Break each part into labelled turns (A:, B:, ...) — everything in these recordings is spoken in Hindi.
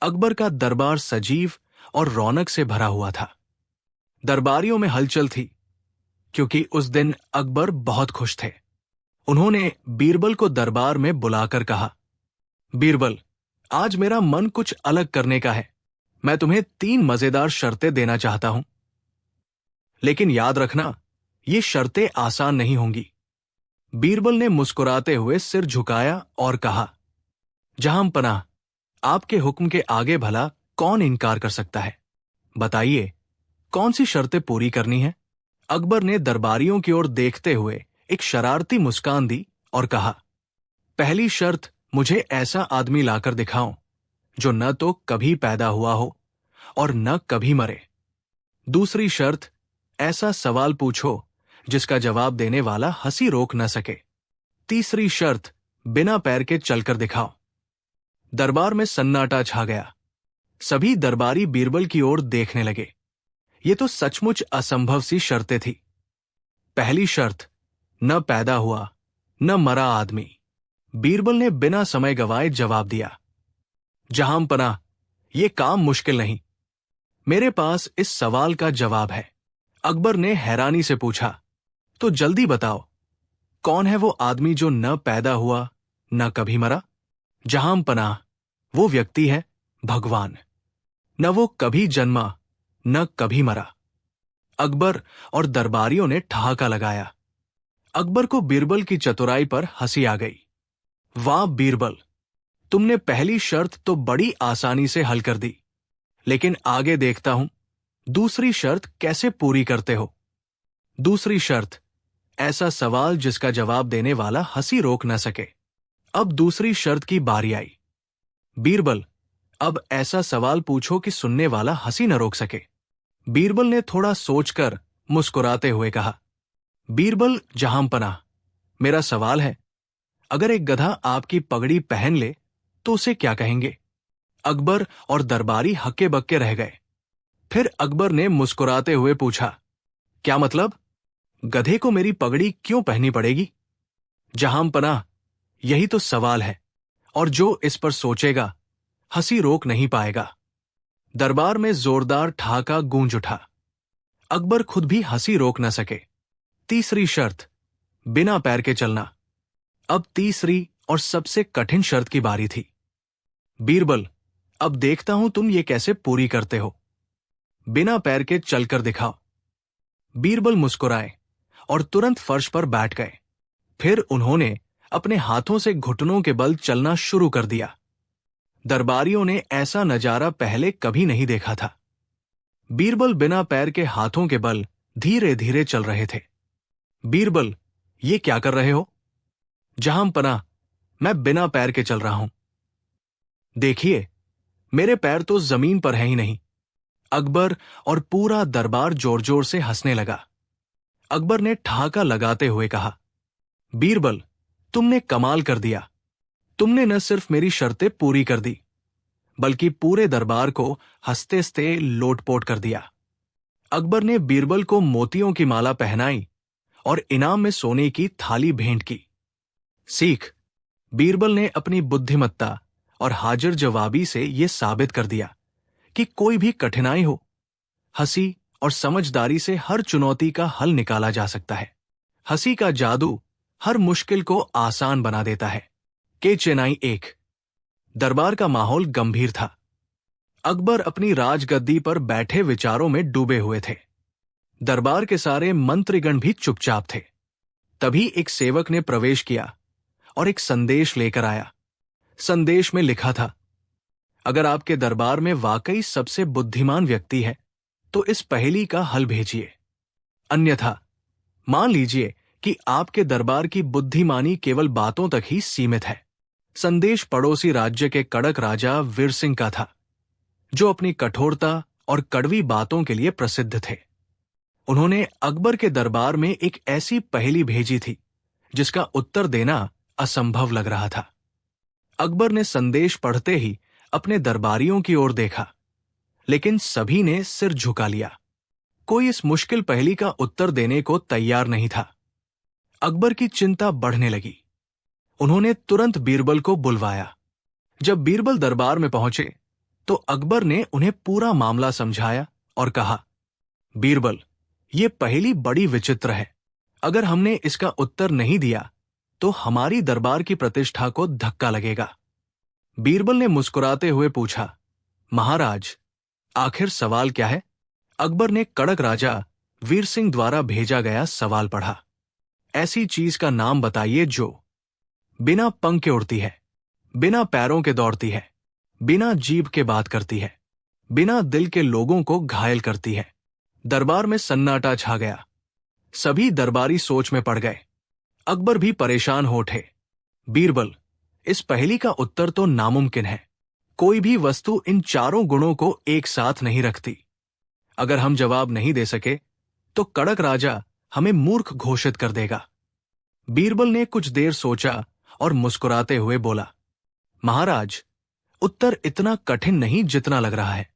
A: अकबर का दरबार सजीव और रौनक से भरा हुआ था। दरबारियों में हलचल थी, क्योंकि उस दिन अकबर बहुत खुश थे। उन्होंने बीरबल को दरबार में बुलाकर कहा, बीरबल, आज मेरा मन कुछ अलग करने का है। मैं तुम्हें 3 मजेदार शर्तें देना चाहता हूं, लेकिन याद रखना, ये शर्तें आसान नहीं होंगी। बीरबल ने मुस्कुराते हुए सिर झुकाया और कहा, जहांपनाह, आपके हुक्म के आगे भला कौन इनकार कर सकता है। बताइए, कौन सी शर्तें पूरी करनी है। अकबर ने दरबारियों की ओर देखते हुए एक शरारती मुस्कान दी और कहा, पहली शर्त, मुझे ऐसा आदमी लाकर दिखाओ जो न तो कभी पैदा हुआ हो और न कभी मरे। दूसरी शर्त, ऐसा सवाल पूछो जिसका जवाब देने वाला हंसी रोक न सके। तीसरी शर्त, बिना पैर के चलकर दिखाओ। दरबार में सन्नाटा छा गया। सभी दरबारी बीरबल की ओर देखने लगे। ये तो सचमुच असंभव सी शर्तें थी। पहली शर्त, न पैदा हुआ न मरा आदमी। बीरबल ने बिना समय गवाए जवाब दिया, जहांपनाह, ये काम मुश्किल नहीं। मेरे पास इस सवाल का जवाब है। अकबर ने हैरानी से पूछा, तो जल्दी बताओ, कौन है वो आदमी जो न पैदा हुआ न कभी मरा। जहांपनाह, वो व्यक्ति है भगवान। न वो कभी जन्मा न कभी मरा। अकबर और दरबारियों ने ठहाका लगाया। अकबर को बीरबल की चतुराई पर हंसी आ गई। वाह बीरबल, तुमने पहली शर्त तो बड़ी आसानी से हल कर दी, लेकिन आगे देखता हूं दूसरी शर्त कैसे पूरी करते हो। दूसरी शर्त, ऐसा सवाल जिसका जवाब देने वाला हंसी रोक न सके। अब दूसरी शर्त की बारी आई। बीरबल, अब ऐसा सवाल पूछो कि सुनने वाला हंसी न रोक सके। बीरबल ने थोड़ा सोचकर मुस्कुराते हुए कहा, बीरबल जहांपनाह, मेरा सवाल है, अगर एक गधा आपकी पगड़ी पहन ले तो उसे क्या कहेंगे। अकबर और दरबारी हक्के बक्के रह गए। फिर अकबर ने मुस्कुराते हुए पूछा, क्या मतलब, गधे को मेरी पगड़ी क्यों पहननी पड़ेगी। जहांपनाह, यही तो सवाल है, और जो इस पर सोचेगा हंसी रोक नहीं पाएगा। दरबार में जोरदार ठहाका गूंज उठा। अकबर खुद भी हंसी रोक न सके। तीसरी शर्त, बिना पैर के चलना। अब तीसरी और सबसे कठिन शर्त की बारी थी। बीरबल, अब देखता हूं तुम ये कैसे पूरी करते हो। बिना पैर के चलकर दिखाओ। बीरबल मुस्कुराए और तुरंत फर्श पर बैठ गए। फिर उन्होंने अपने हाथों से घुटनों के बल चलना शुरू कर दिया। दरबारियों ने ऐसा नजारा पहले कभी नहीं देखा था। बीरबल बिना पैर के हाथों के बल धीरे धीरे चल रहे थे। बीरबल, ये क्या कर रहे हो। जहांपनाह, मैं बिना पैर के चल रहा हूं। देखिए, मेरे पैर तो जमीन पर है ही नहीं। अकबर और पूरा दरबार जोर जोर से हंसने लगा। अकबर ने ठहाका लगाते हुए कहा, बीरबल, तुमने कमाल कर दिया। तुमने न सिर्फ मेरी शर्तें पूरी कर दी, बल्कि पूरे दरबार को हंसते हंसते लोटपोट कर दिया। अकबर ने बीरबल को मोतियों की माला पहनाई और इनाम में सोने की थाली भेंट की। सीख, बीरबल ने अपनी बुद्धिमत्ता और हाजिर जवाबी से यह साबित कर दिया कि कोई भी कठिनाई हो, हंसी और समझदारी से हर चुनौती का हल निकाला जा सकता है। हंसी का जादू हर मुश्किल को आसान बना देता है। के चेन्नई 1। दरबार का माहौल गंभीर था। अकबर अपनी राजगद्दी पर बैठे विचारों में डूबे हुए थे। दरबार के सारे मंत्रीगण भी चुपचाप थे। तभी एक सेवक ने प्रवेश किया और एक संदेश लेकर आया। संदेश में लिखा था, अगर आपके दरबार में वाकई सबसे बुद्धिमान व्यक्ति है तो इस पहेली का हल भेजिए, अन्यथा मान लीजिए कि आपके दरबार की बुद्धिमानी केवल बातों तक ही सीमित है। संदेश पड़ोसी राज्य के कड़क राजा वीर सिंह का था, जो अपनी कठोरता और कड़वी बातों के लिए प्रसिद्ध थे। उन्होंने अकबर के दरबार में एक ऐसी पहेली भेजी थी जिसका उत्तर देना असंभव लग रहा था। अकबर ने संदेश पढ़ते ही अपने दरबारियों की ओर देखा, लेकिन सभी ने सिर झुका लिया। कोई इस मुश्किल पहेली का उत्तर देने को तैयार नहीं था। अकबर की चिंता बढ़ने लगी। उन्होंने तुरंत बीरबल को बुलवाया। जब बीरबल दरबार में पहुंचे तो अकबर ने उन्हें पूरा मामला समझाया और कहा, बीरबल, ये पहेली बड़ी विचित्र है। अगर हमने इसका उत्तर नहीं दिया तो हमारी दरबार की प्रतिष्ठा को धक्का लगेगा। बीरबल ने मुस्कुराते हुए पूछा, महाराज, आखिर सवाल क्या है? अकबर ने कड़क राजा वीर सिंह द्वारा भेजा गया सवाल पढ़ा। ऐसी चीज का नाम बताइए जो बिना पंख के उड़ती है, बिना पैरों के दौड़ती है, बिना जीभ के बात करती है, बिना दिल के लोगों को घायल करती है। दरबार में सन्नाटा छा गया। सभी दरबारी सोच में पड़ गए। अकबर भी परेशान हो उठे। बीरबल, इस पहेली का उत्तर तो नामुमकिन है। कोई भी वस्तु इन चारों गुणों को एक साथ नहीं रखती। अगर हम जवाब नहीं दे सके तो कड़क राजा हमें मूर्ख घोषित कर देगा। बीरबल ने कुछ देर सोचा और मुस्कुराते हुए बोला, महाराज, उत्तर इतना कठिन नहीं जितना लग रहा है।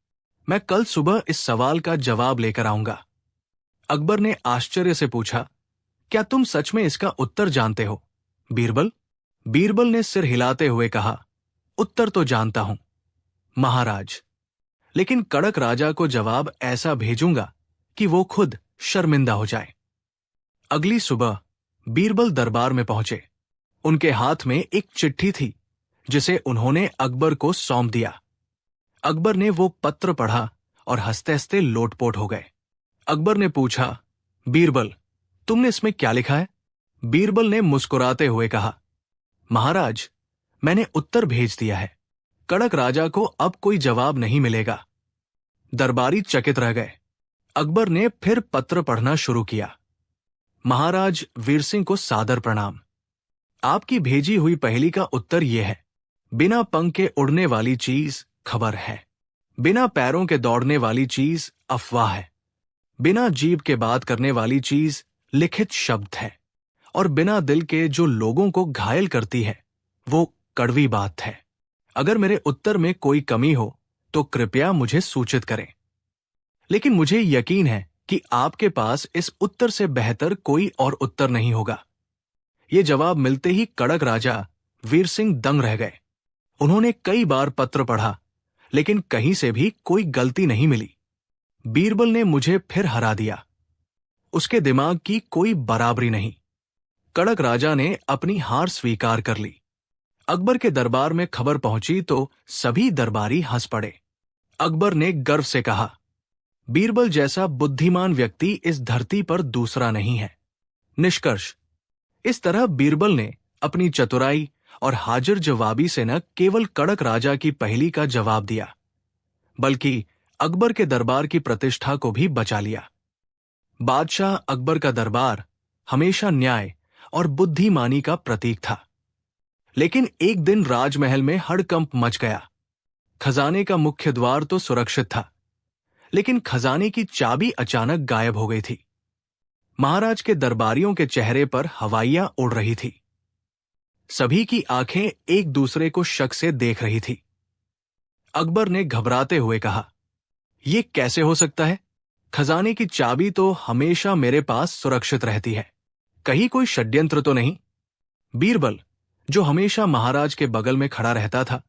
A: मैं कल सुबह इस सवाल का जवाब लेकर आऊंगा। अकबर ने आश्चर्य से पूछा, क्या तुम सच में इसका उत्तर जानते हो बीरबल? बीरबल ने सिर हिलाते हुए कहा, उत्तर तो जानता हूं महाराज, लेकिन कड़क राजा को जवाब ऐसा भेजूंगा कि वो खुद शर्मिंदा हो जाए। अगली सुबह बीरबल दरबार में पहुंचे। उनके हाथ में एक चिट्ठी थी जिसे उन्होंने अकबर को सौंप दिया। अकबर ने वो पत्र पढ़ा और हंसते हंसते लोटपोट हो गए। अकबर ने पूछा, बीरबल, तुमने इसमें क्या लिखा है? बीरबल ने मुस्कुराते हुए कहा, महाराज, मैंने उत्तर भेज दिया है। कड़क राजा को अब कोई जवाब नहीं मिलेगा। दरबारी चकित रह गए। अकबर ने फिर पत्र पढ़ना शुरू किया। महाराज वीर सिंह को सादर प्रणाम। आपकी भेजी हुई पहेली का उत्तर यह है, बिना पंख के उड़ने वाली चीज खबर है, बिना पैरों के दौड़ने वाली चीज अफवाह है, बिना जीभ के बात करने वाली चीज लिखित शब्द है, और बिना दिल के जो लोगों को घायल करती है वो कड़वी बात है। अगर मेरे उत्तर में कोई कमी हो तो कृपया मुझे सूचित करें। लेकिन मुझे यकीन है कि आपके पास इस उत्तर से बेहतर कोई और उत्तर नहीं होगा। ये जवाब मिलते ही कड़क राजा वीर सिंह दंग रह गए। उन्होंने कई बार पत्र पढ़ा, लेकिन कहीं से भी कोई गलती नहीं मिली। बीरबल ने मुझे फिर हरा दिया। उसके दिमाग की कोई बराबरी नहीं। कड़क राजा ने अपनी हार स्वीकार कर ली। अकबर के दरबार में खबर पहुंची तो सभी दरबारी हंस पड़े। अकबर ने गर्व से कहा, बीरबल जैसा बुद्धिमान व्यक्ति इस धरती पर दूसरा नहीं है। निष्कर्ष, इस तरह बीरबल ने अपनी चतुराई और हाजिर जवाबी से न केवल कड़क राजा की पहेली का जवाब दिया, बल्कि अकबर के दरबार की प्रतिष्ठा को भी बचा लिया। बादशाह अकबर का दरबार हमेशा न्याय और बुद्धिमानी का प्रतीक था। लेकिन एक दिन राजमहल में हड़कंप मच गया। खजाने का मुख्य द्वार तो सुरक्षित था, लेकिन खजाने की चाबी अचानक गायब हो गई थी। महाराज के दरबारियों के चेहरे पर हवाइयां उड़ रही थी। सभी की आंखें एक दूसरे को शक से देख रही थी। अकबर ने घबराते हुए कहा, यह कैसे हो सकता है? खजाने की चाबी तो हमेशा मेरे पास सुरक्षित रहती है। कहीं कोई षड्यंत्र तो नहीं? बीरबल, जो हमेशा महाराज के बगल में खड़ा रहता था,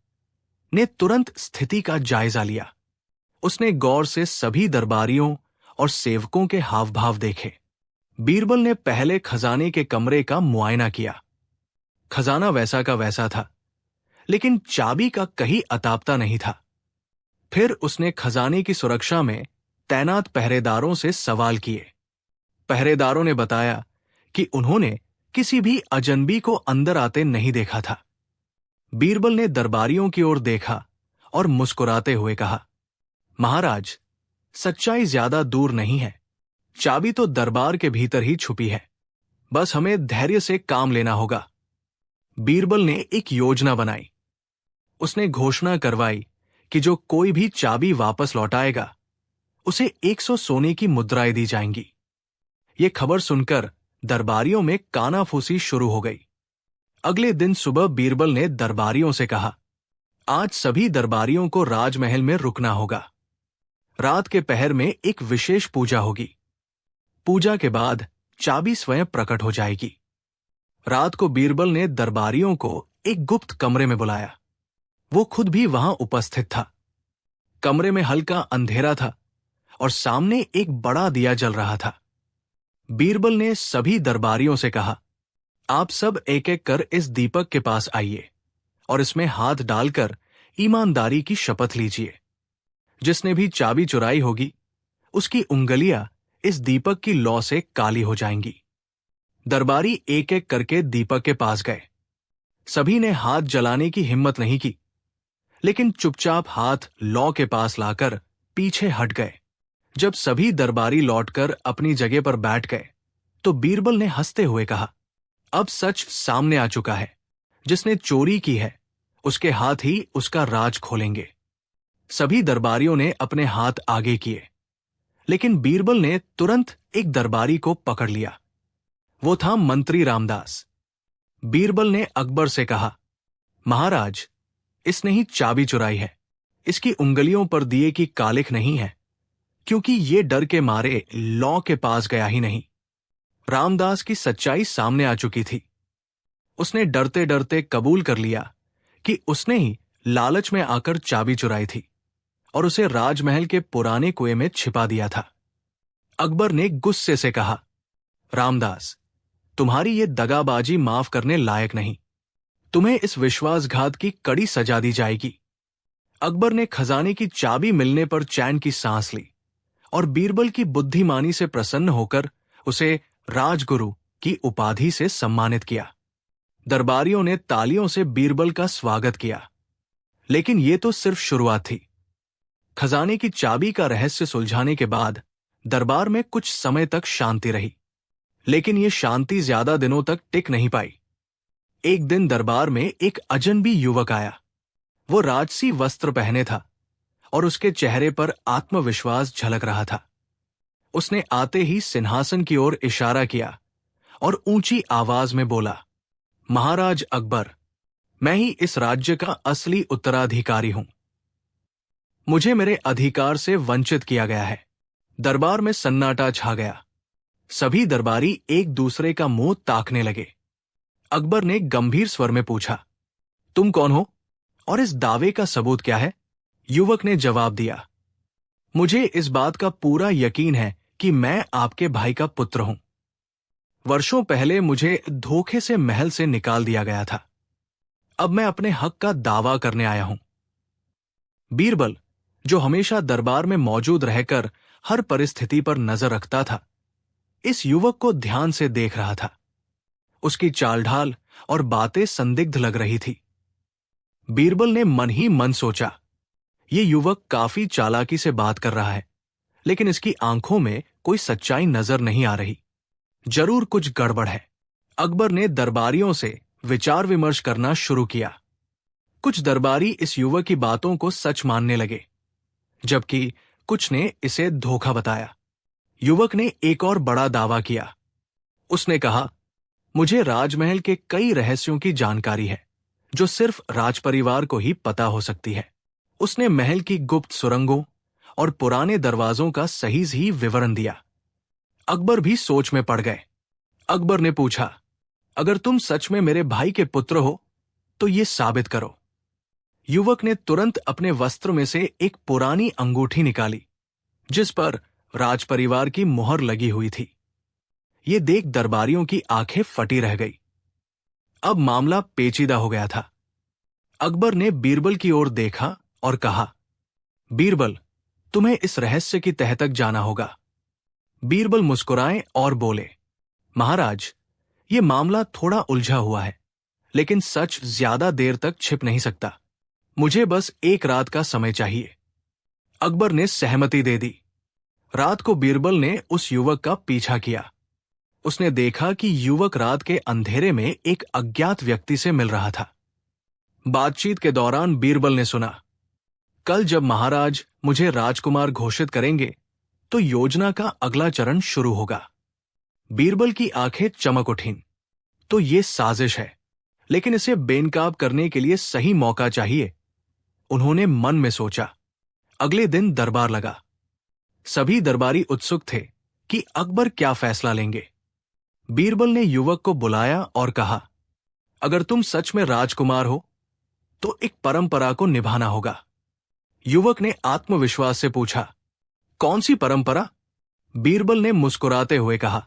A: ने तुरंत स्थिति का जायजा लिया। उसने गौर से सभी दरबारियों और सेवकों के हाव भाव देखे। बीरबल ने पहले खजाने के कमरे का मुआयना किया। खजाना वैसा का वैसा था, लेकिन चाबी का कहीं अतापता नहीं था। फिर उसने खजाने की सुरक्षा में तैनात पहरेदारों से सवाल किए। पहरेदारों ने बताया कि उन्होंने किसी भी अजनबी को अंदर आते नहीं देखा था। बीरबल ने दरबारियों की ओर देखा और मुस्कुराते हुए कहा, महाराज, सच्चाई ज्यादा दूर नहीं है। चाबी तो दरबार के भीतर ही छुपी है। बस हमें धैर्य से काम लेना होगा। बीरबल ने एक योजना बनाई। उसने घोषणा करवाई कि जो कोई भी चाबी वापस लौटाएगा उसे 100 सोने की मुद्राएं दी जाएंगी। ये खबर सुनकर दरबारियों में कानाफूसी शुरू हो गई। अगले दिन सुबह बीरबल ने दरबारियों से कहा, आज सभी दरबारियों को राजमहल में रुकना होगा। रात के पहर में एक विशेष पूजा होगी। पूजा के बाद चाबी स्वयं प्रकट हो जाएगी। रात को बीरबल ने दरबारियों को एक गुप्त कमरे में बुलाया। वो खुद भी वहां उपस्थित था। कमरे में हल्का अंधेरा था और सामने एक बड़ा दिया जल रहा था। बीरबल ने सभी दरबारियों से कहा, आप सब एक एक कर इस दीपक के पास आइए और इसमें हाथ डालकर ईमानदारी की शपथ लीजिए। जिसने भी चाबी चुराई होगी उसकी उंगलियां इस दीपक की लौ से काली हो जाएंगी। दरबारी एक एक करके दीपक के पास गए। सभी ने हाथ जलाने की हिम्मत नहीं की, लेकिन चुपचाप हाथ लौ के पास लाकर पीछे हट गए। जब सभी दरबारी लौटकर अपनी जगह पर बैठ गए तो बीरबल ने हंसते हुए कहा, अब सच सामने आ चुका है। जिसने चोरी की है उसके हाथ ही उसका राज खोलेंगे। सभी दरबारियों ने अपने हाथ आगे किए, लेकिन बीरबल ने तुरंत एक दरबारी को पकड़ लिया। वो था मंत्री रामदास। बीरबल ने अकबर से कहा, महाराज, इसने ही चाबी चुराई है। इसकी उंगलियों पर दिए की कालिख नहीं है, क्योंकि ये डर के मारे लौ के पास गया ही नहीं। रामदास की सच्चाई सामने आ चुकी थी। उसने डरते डरते कबूल कर लिया कि उसने ही लालच में आकर चाबी चुराई थी और उसे राजमहल के पुराने कुएं में छिपा दिया था। अकबर ने गुस्से से कहा, रामदास, तुम्हारी ये दगाबाजी माफ करने लायक नहीं। तुम्हें इस विश्वासघात की कड़ी सजा दी जाएगी। अकबर ने खजाने की चाबी मिलने पर चैन की सांस ली और बीरबल की बुद्धिमानी से प्रसन्न होकर उसे राजगुरु की उपाधि से सम्मानित किया। दरबारियों ने तालियों से बीरबल का स्वागत किया। लेकिन यह तो सिर्फ शुरुआत थी। खजाने की चाबी का रहस्य सुलझाने के बाद दरबार में कुछ समय तक शांति रही, लेकिन यह शांति ज्यादा दिनों तक टिक नहीं पाई। एक दिन दरबार में एक अजनबी युवक आया। वो राजसी वस्त्र पहने था और उसके चेहरे पर आत्मविश्वास झलक रहा था। उसने आते ही सिंहासन की ओर इशारा किया और ऊंची आवाज में बोला, महाराज अकबर, मैं ही इस राज्य का असली उत्तराधिकारी हूं। मुझे मेरे अधिकार से वंचित किया गया है। दरबार में सन्नाटा छा गया। सभी दरबारी एक दूसरे का मुंह ताकने लगे। अकबर ने गंभीर स्वर में पूछा, तुम कौन हो और इस दावे का सबूत क्या है? युवक ने जवाब दिया, मुझे इस बात का पूरा यकीन है कि मैं आपके भाई का पुत्र हूं। वर्षों पहले मुझे धोखे से महल से निकाल दिया गया था। अब मैं अपने हक का दावा करने आया हूं। बीरबल, जो हमेशा दरबार में मौजूद रहकर हर परिस्थिति पर नजर रखता था, इस युवक को ध्यान से देख रहा था। उसकी चाल ढाल और बातें संदिग्ध लग रही थी। बीरबल ने मन ही मन सोचा, ये युवक काफी चालाकी से बात कर रहा है, लेकिन इसकी आंखों में कोई सच्चाई नजर नहीं आ रही। जरूर कुछ गड़बड़ है। अकबर ने दरबारियों से विचार विमर्श करना शुरू किया। कुछ दरबारी इस युवक की बातों को सच मानने लगे, जबकि कुछ ने इसे धोखा बताया। युवक ने एक और बड़ा दावा किया। उसने कहा, मुझे राजमहल के कई रहस्यों की जानकारी है जो सिर्फ राजपरिवार को ही पता हो सकती है। उसने महल की गुप्त सुरंगों और पुराने दरवाजों का सही विवरण दिया। अकबर भी सोच में पड़ गए। अकबर ने पूछा, अगर तुम सच में मेरे भाई के पुत्र हो तो ये साबित करो। युवक ने तुरंत अपने वस्त्र में से एक पुरानी अंगूठी निकाली, जिस पर राजपरिवार की मुहर लगी हुई थी। ये देख दरबारियों की आंखें फटी रह गई। अब मामला पेचीदा हो गया था। अकबर ने बीरबल की ओर देखा और कहा, बीरबल, तुम्हें इस रहस्य की तह तक जाना होगा। बीरबल मुस्कुराए और बोले, महाराज, ये मामला थोड़ा उलझा हुआ है, लेकिन सच ज्यादा देर तक छिप नहीं सकता। मुझे बस एक रात का समय चाहिए। अकबर ने सहमति दे दी। रात को बीरबल ने उस युवक का पीछा किया। उसने देखा कि युवक रात के अंधेरे में एक अज्ञात व्यक्ति से मिल रहा था। बातचीत के दौरान बीरबल ने सुना, कल जब महाराज मुझे राजकुमार घोषित करेंगे तो योजना का अगला चरण शुरू होगा। बीरबल की आंखें चमक उठीं। तो ये साजिश है, लेकिन इसे बेनकाब करने के लिए सही मौका चाहिए, उन्होंने मन में सोचा। अगले दिन दरबार लगा। सभी दरबारी उत्सुक थे कि अकबर क्या फैसला लेंगे। बीरबल ने युवक को बुलाया और कहा, अगर तुम सच में राजकुमार हो तो एक परंपरा को निभाना होगा। युवक ने आत्मविश्वास से पूछा, कौन सी परंपरा? बीरबल ने मुस्कुराते हुए कहा,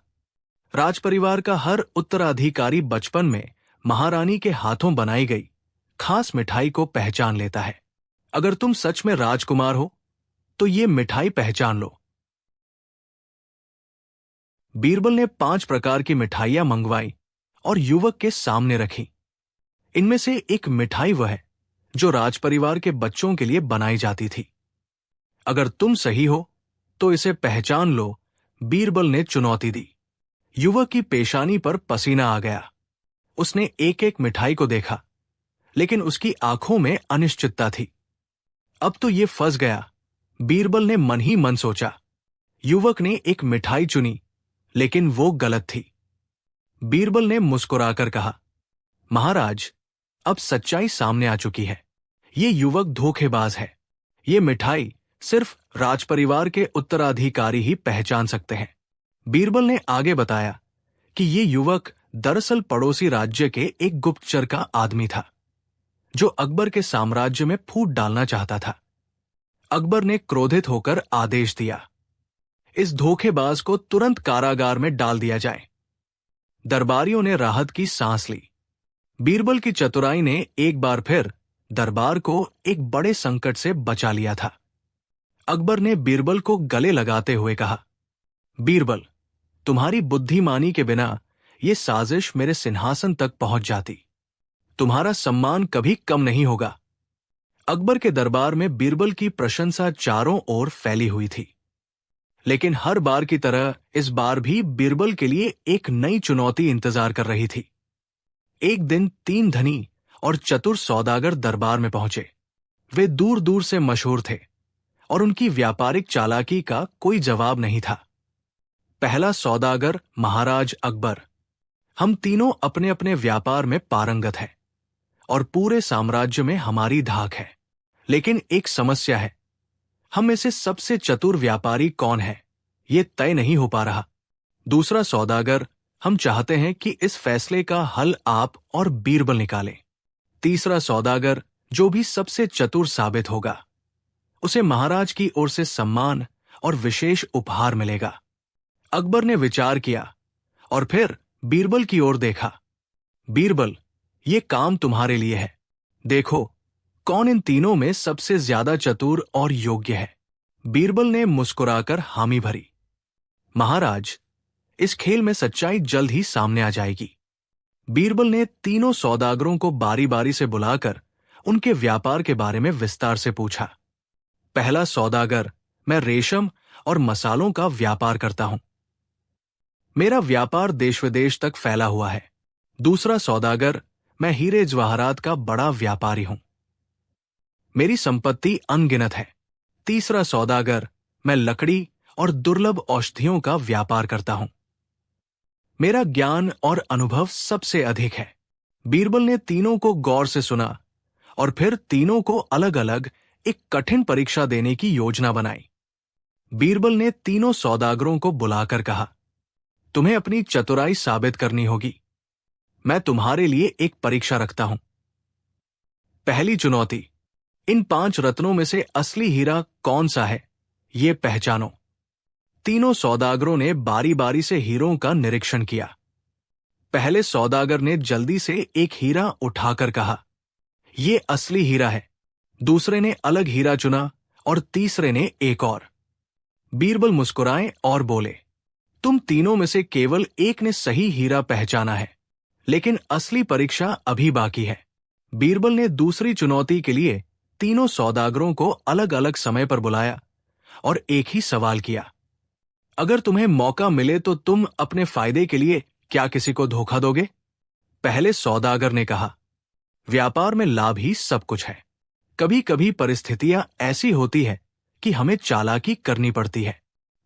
A: राजपरिवार का हर उत्तराधिकारी बचपन में महारानी के हाथों बनाई गई खास मिठाई को पहचान लेता है। अगर तुम सच में राजकुमार हो तो ये मिठाई पहचान लो। बीरबल ने 5 प्रकार की मिठाइयां मंगवाई और युवक के सामने रखी। इनमें से एक मिठाई वह है जो राजपरिवार के बच्चों के लिए बनाई जाती थी। अगर तुम सही हो तो इसे पहचान लो, बीरबल ने चुनौती दी। युवक की पेशानी पर पसीना आ गया। उसने एक एक मिठाई को देखा, लेकिन उसकी आंखों में अनिश्चितता थी। अब तो ये फंस गया, बीरबल ने मन ही मन सोचा। युवक ने एक मिठाई चुनी, लेकिन वो गलत थी। बीरबल ने मुस्कुराकर कहा, महाराज, अब सच्चाई सामने आ चुकी है। ये युवक धोखेबाज है। ये मिठाई सिर्फ राजपरिवार के उत्तराधिकारी ही पहचान सकते हैं। बीरबल ने आगे बताया कि ये युवक दरअसल पड़ोसी राज्य के एक गुप्तचर का आदमी था, जो अकबर के साम्राज्य में फूट डालना चाहता था। अकबर ने क्रोधित होकर आदेश दिया, इस धोखेबाज को तुरंत कारागार में डाल दिया जाए। दरबारियों ने राहत की सांस ली। बीरबल की चतुराई ने एक बार फिर दरबार को एक बड़े संकट से बचा लिया था। अकबर ने बीरबल को गले लगाते हुए कहा, बीरबल, तुम्हारी बुद्धिमानी के बिना ये साजिश मेरे सिंहासन तक पहुंच जाती। तुम्हारा सम्मान कभी कम नहीं होगा। अकबर के दरबार में बीरबल की प्रशंसा चारों ओर फैली हुई थी। लेकिन हर बार की तरह इस बार भी बीरबल के लिए एक नई चुनौती इंतजार कर रही थी। एक दिन 3 धनी और चतुर सौदागर दरबार में पहुंचे। वे दूर दूर से मशहूर थे और उनकी व्यापारिक चालाकी का कोई जवाब नहीं था। पहला सौदागर महाराज अकबर, हम तीनों अपने अपने व्यापार में पारंगत हैं और पूरे साम्राज्य में हमारी धाक है। लेकिन एक समस्या है, हम में से सबसे चतुर व्यापारी कौन है, ये तय नहीं हो पा रहा। दूसरा सौदागर, हम चाहते हैं कि इस फैसले का हल आप और बीरबल निकालें। तीसरा सौदागर, जो भी सबसे चतुर साबित होगा, उसे महाराज की ओर से सम्मान और विशेष उपहार मिलेगा। अकबर ने विचार किया और फिर बीरबल की ओर देखा। बीरबल, ये काम तुम्हारे लिए है। देखो, कौन इन तीनों में सबसे ज्यादा चतुर और योग्य है। बीरबल ने मुस्कुराकर हामी भरी। महाराज, इस खेल में सच्चाई जल्द ही सामने आ जाएगी। बीरबल ने तीनों सौदागरों को बारी बारी से बुलाकर उनके व्यापार के बारे में विस्तार से पूछा। पहला सौदागर, मैं रेशम और मसालों का व्यापार करता हूं। मेरा व्यापार देश विदेश तक फैला हुआ है। दूसरा सौदागर, मैं हीरे जवाहरात का बड़ा व्यापारी हूं। मेरी संपत्ति अनगिनत है। तीसरा सौदागर, मैं लकड़ी और दुर्लभ औषधियों का व्यापार करता हूं। मेरा ज्ञान और अनुभव सबसे अधिक है। बीरबल ने तीनों को गौर से सुना और फिर तीनों को अलग अलग एक कठिन परीक्षा देने की योजना बनाई। बीरबल ने तीनों सौदागरों को बुलाकर कहा, तुम्हें अपनी चतुराई साबित करनी होगी। मैं तुम्हारे लिए एक परीक्षा रखता हूं। पहली चुनौती, इन 5 रत्नों में से असली हीरा कौन सा है, ये पहचानो। तीनों सौदागरों ने बारी बारी से हीरों का निरीक्षण किया। पहले सौदागर ने जल्दी से एक हीरा उठाकर कहा, ये असली हीरा है। दूसरे ने अलग हीरा चुना और तीसरे ने एक और। बीरबल मुस्कुराए और बोले, तुम तीनों में से केवल एक ने सही हीरा पहचाना है, लेकिन असली परीक्षा अभी बाकी है। बीरबल ने दूसरी चुनौती के लिए तीनों सौदागरों को अलग अलग समय पर बुलाया और एक ही सवाल किया, अगर तुम्हें मौका मिले तो तुम अपने फायदे के लिए क्या किसी को धोखा दोगे? पहले सौदागर ने कहा, व्यापार में लाभ ही सब कुछ है। कभी कभी परिस्थितियां ऐसी होती है कि हमें चालाकी करनी पड़ती है।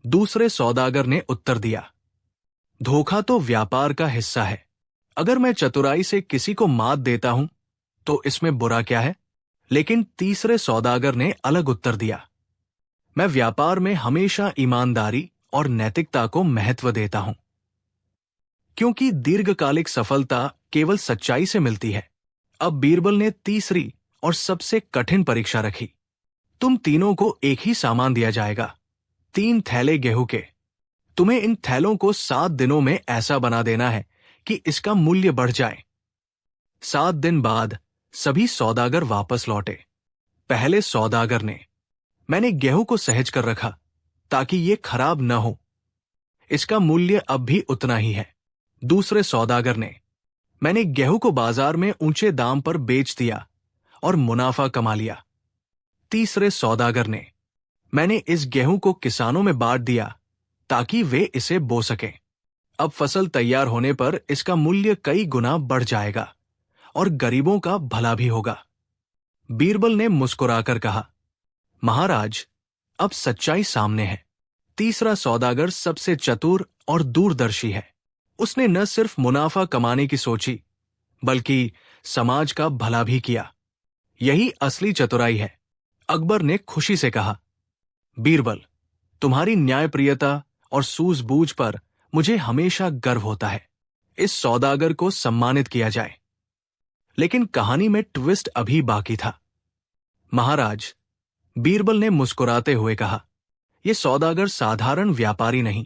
A: दूसरे सौदागर ने उत्तर दिया, धोखा तो व्यापार का हिस्सा है। अगर मैं चतुराई से किसी को मात देता हूं तो इसमें बुरा क्या है? लेकिन तीसरे सौदागर ने अलग उत्तर दिया, मैं व्यापार में हमेशा ईमानदारी और नैतिकता को महत्व देता हूं, क्योंकि दीर्घकालिक सफलता केवल सच्चाई से मिलती है। अब बीरबल ने तीसरी और सबसे कठिन परीक्षा रखी। तुम तीनों को एक ही सामान दिया जाएगा, 3 थैले गेहूं के। तुम्हें इन थैलों को 7 दिनों में ऐसा बना देना है कि इसका मूल्य बढ़ जाए। 7 दिन बाद सभी सौदागर वापस लौटे। पहले सौदागर ने, मैंने गेहूं को सहेज कर रखा ताकि ये खराब न हो, इसका मूल्य अब भी उतना ही है। दूसरे सौदागर ने, मैंने गेहूं को बाजार में ऊंचे दाम पर बेच दिया और मुनाफा कमा लिया। तीसरे सौदागर ने, मैंने इस गेहूं को किसानों में बांट दिया ताकि वे इसे बो सकें। अब फसल तैयार होने पर इसका मूल्य कई गुना बढ़ जाएगा और गरीबों का भला भी होगा। बीरबल ने मुस्कुराकर कहा, महाराज, अब सच्चाई सामने है। तीसरा सौदागर सबसे चतुर और दूरदर्शी है। उसने न सिर्फ मुनाफा कमाने की सोची, बल्कि समाज का भला भी किया। यही असली चतुराई है। अकबर ने खुशी से कहा, बीरबल, तुम्हारी न्यायप्रियता और सूझबूझ पर मुझे हमेशा गर्व होता है। इस सौदागर को सम्मानित किया जाए। लेकिन कहानी में ट्विस्ट अभी बाकी था। महाराज, बीरबल ने मुस्कुराते हुए कहा, यह सौदागर साधारण व्यापारी नहीं,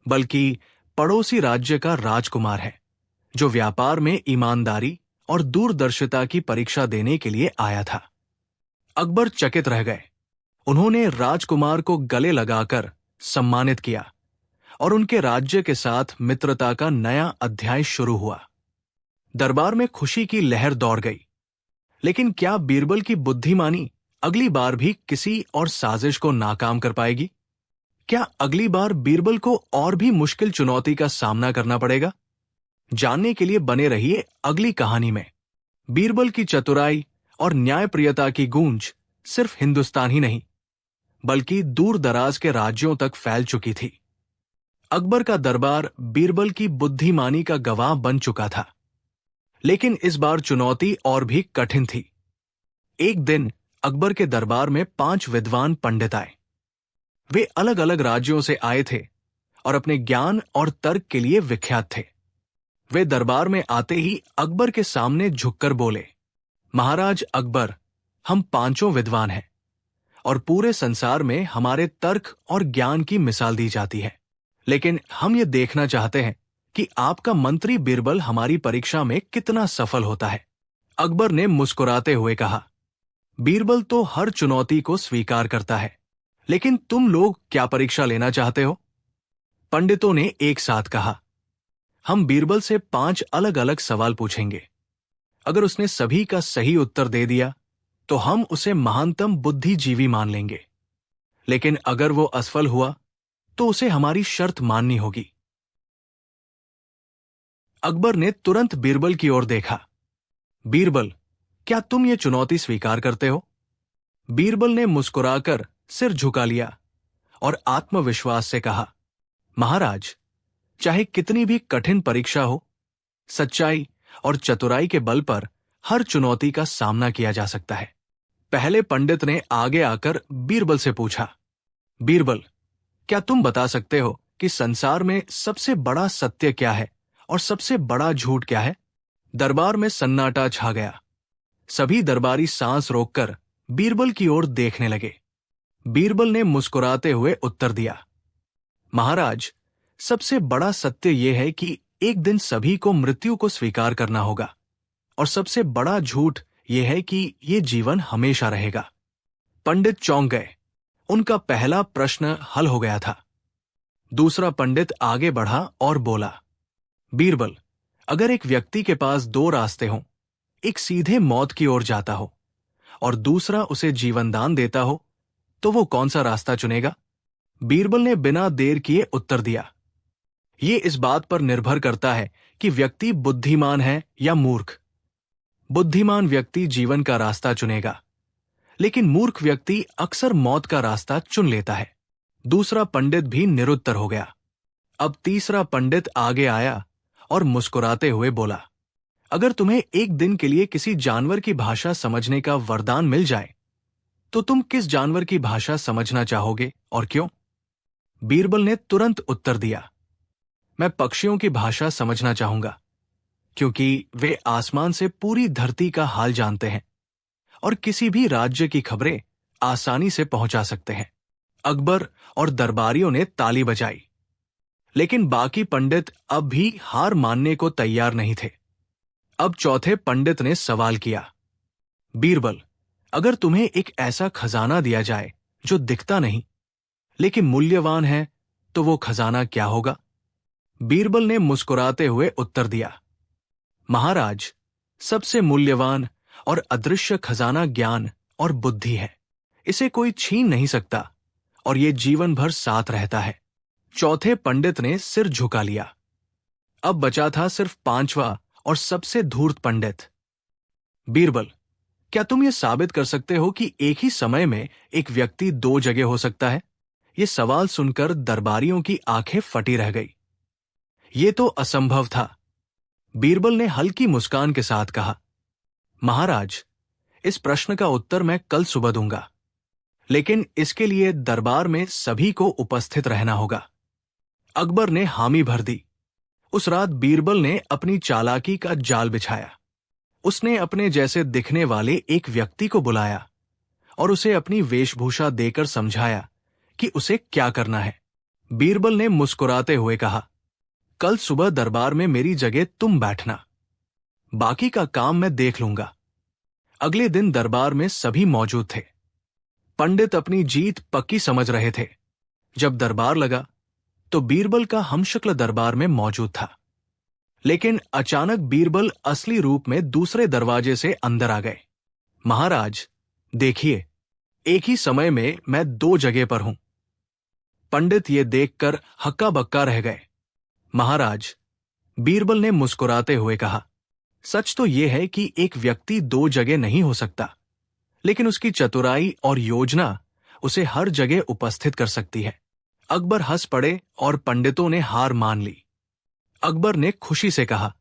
A: बल्कि पड़ोसी राज्य का राजकुमार है, जो व्यापार में ईमानदारी और दूरदर्शिता की परीक्षा देने के लिए आया था। अकबर चकित रह गए। उन्होंने राजकुमार को गले लगाकर सम्मानित किया और उनके राज्य के साथ मित्रता का नया अध्याय शुरू हुआ। दरबार में खुशी की लहर दौड़ गई। लेकिन क्या बीरबल की बुद्धिमानी अगली बार भी किसी और साजिश को नाकाम कर पाएगी? क्या अगली बार बीरबल को और भी मुश्किल चुनौती का सामना करना पड़ेगा? जानने के लिए बने रहिए अगली कहानी में। बीरबल की चतुराई और न्यायप्रियता की गूंज सिर्फ हिंदुस्तान ही नहीं, बल्कि दूर दराज के राज्यों तक फैल चुकी थी। अकबर का दरबार बीरबल की बुद्धिमानी का गवाह बन चुका था। लेकिन इस बार चुनौती और भी कठिन थी। एक दिन अकबर के दरबार में 5 विद्वान पंडित आए। वे अलग अलग राज्यों से आए थे और अपने ज्ञान और तर्क के लिए विख्यात थे। वे दरबार में आते ही अकबर के सामने झुककर बोले, महाराज अकबर, हम 5 विद्वान हैं और पूरे संसार में हमारे तर्क और ज्ञान की मिसाल दी जाती है। लेकिन हम ये देखना चाहते हैं कि आपका मंत्री बीरबल हमारी परीक्षा में कितना सफल होता है। अकबर ने मुस्कुराते हुए कहा, बीरबल तो हर चुनौती को स्वीकार करता है, लेकिन तुम लोग क्या परीक्षा लेना चाहते हो? पंडितों ने एक साथ कहा, हम बीरबल से 5 अलग अलग सवाल पूछेंगे। अगर उसने सभी का सही उत्तर दे दिया तो हम उसे महानतम बुद्धिजीवी मान लेंगे। लेकिन अगर वो असफल हुआ तो उसे हमारी शर्त माननी होगी। अकबर ने तुरंत बीरबल की ओर देखा। बीरबल, क्या तुम ये चुनौती स्वीकार करते हो? बीरबल ने मुस्कुराकर सिर झुका लिया और आत्मविश्वास से कहा, महाराज, चाहे कितनी भी कठिन परीक्षा हो, सच्चाई और चतुराई के बल पर हर चुनौती का सामना किया जा सकता है। पहले पंडित ने आगे आकर बीरबल से पूछा, बीरबल, क्या तुम बता सकते हो कि संसार में सबसे बड़ा सत्य क्या है और सबसे बड़ा झूठ क्या है? दरबार में सन्नाटा छा गया। सभी दरबारी सांस रोककर बीरबल की ओर देखने लगे। बीरबल ने मुस्कुराते हुए उत्तर दिया, महाराज, सबसे बड़ा सत्य यह है कि एक दिन सभी को मृत्यु को स्वीकार करना होगा, और सबसे बड़ा झूठ यह है कि यह जीवन हमेशा रहेगा। पंडित चौंक गए। उनका पहला प्रश्न हल हो गया था। दूसरा पंडित आगे बढ़ा और बोला, बीरबल, अगर एक व्यक्ति के पास 2 रास्ते हों, एक सीधे मौत की ओर जाता हो और दूसरा उसे जीवनदान देता हो, तो वो कौन सा रास्ता चुनेगा? बीरबल ने बिना देर किए उत्तर दिया, ये इस बात पर निर्भर करता है कि व्यक्ति बुद्धिमान है या मूर्ख। बुद्धिमान व्यक्ति जीवन का रास्ता चुनेगा, लेकिन मूर्ख व्यक्ति अक्सर मौत का रास्ता चुन लेता है। दूसरा पंडित भी निरुत्तर हो गया। अब तीसरा पंडित आगे आया और मुस्कुराते हुए बोला, अगर तुम्हें एक दिन के लिए किसी जानवर की भाषा समझने का वरदान मिल जाए, तो तुम किस जानवर की भाषा समझना चाहोगे और क्यों? बीरबल ने तुरंत उत्तर दिया, मैं पक्षियों की भाषा समझना चाहूंगा, क्योंकि वे आसमान से पूरी धरती का हाल जानते हैं और किसी भी राज्य की खबरें आसानी से पहुंचा सकते हैं। अकबर और दरबारियों ने ताली बजाई, लेकिन बाकी पंडित अब भी हार मानने को तैयार नहीं थे। अब चौथे पंडित ने सवाल किया, बीरबल, अगर तुम्हें एक ऐसा खजाना दिया जाए जो दिखता नहीं लेकिन मूल्यवान है, तो वो खजाना क्या होगा? बीरबल ने मुस्कुराते हुए उत्तर दिया, महाराज, सबसे मूल्यवान और अदृश्य खजाना ज्ञान और बुद्धि है। इसे कोई छीन नहीं सकता और ये जीवन भर साथ रहता है। चौथे पंडित ने सिर झुका लिया। अब बचा था सिर्फ पांचवा और सबसे धूर्त पंडित। बीरबल, क्या तुम ये साबित कर सकते हो कि एक ही समय में एक व्यक्ति दो जगह हो सकता है? ये सवाल सुनकर दरबारियों की आंखें फटी रह गई। ये तो असंभव था। बीरबल ने हल्की मुस्कान के साथ कहा, महाराज, इस प्रश्न का उत्तर मैं कल सुबह दूंगा, लेकिन इसके लिए दरबार में सभी को उपस्थित रहना होगा। अकबर ने हामी भर दी। उस रात बीरबल ने अपनी चालाकी का जाल बिछाया। उसने अपने जैसे दिखने वाले एक व्यक्ति को बुलाया और उसे अपनी वेशभूषा देकर समझाया कि उसे क्या करना है। बीरबल ने मुस्कुराते हुए कहा, कल सुबह दरबार में मेरी जगह तुम बैठना, बाकी का काम मैं देख लूंगा। अगले दिन दरबार में सभी मौजूद थे। पंडित अपनी जीत पक्की समझ रहे थे। जब दरबार लगा तो बीरबल का हमशक्ल दरबार में मौजूद था, लेकिन अचानक बीरबल असली रूप में दूसरे दरवाजे से अंदर आ गए। महाराज, देखिए, एक ही समय में मैं दो जगह पर हूं। पंडित ये देखकर हक्का बक्का रह गए। महाराज, बीरबल ने मुस्कुराते हुए कहा, सच तो यह है कि एक व्यक्ति दो जगह नहीं हो सकता, लेकिन उसकी चतुराई और योजना उसे हर जगह उपस्थित कर सकती है। अकबर हंस पड़े और पंडितों ने हार मान ली। अकबर ने खुशी से कहा,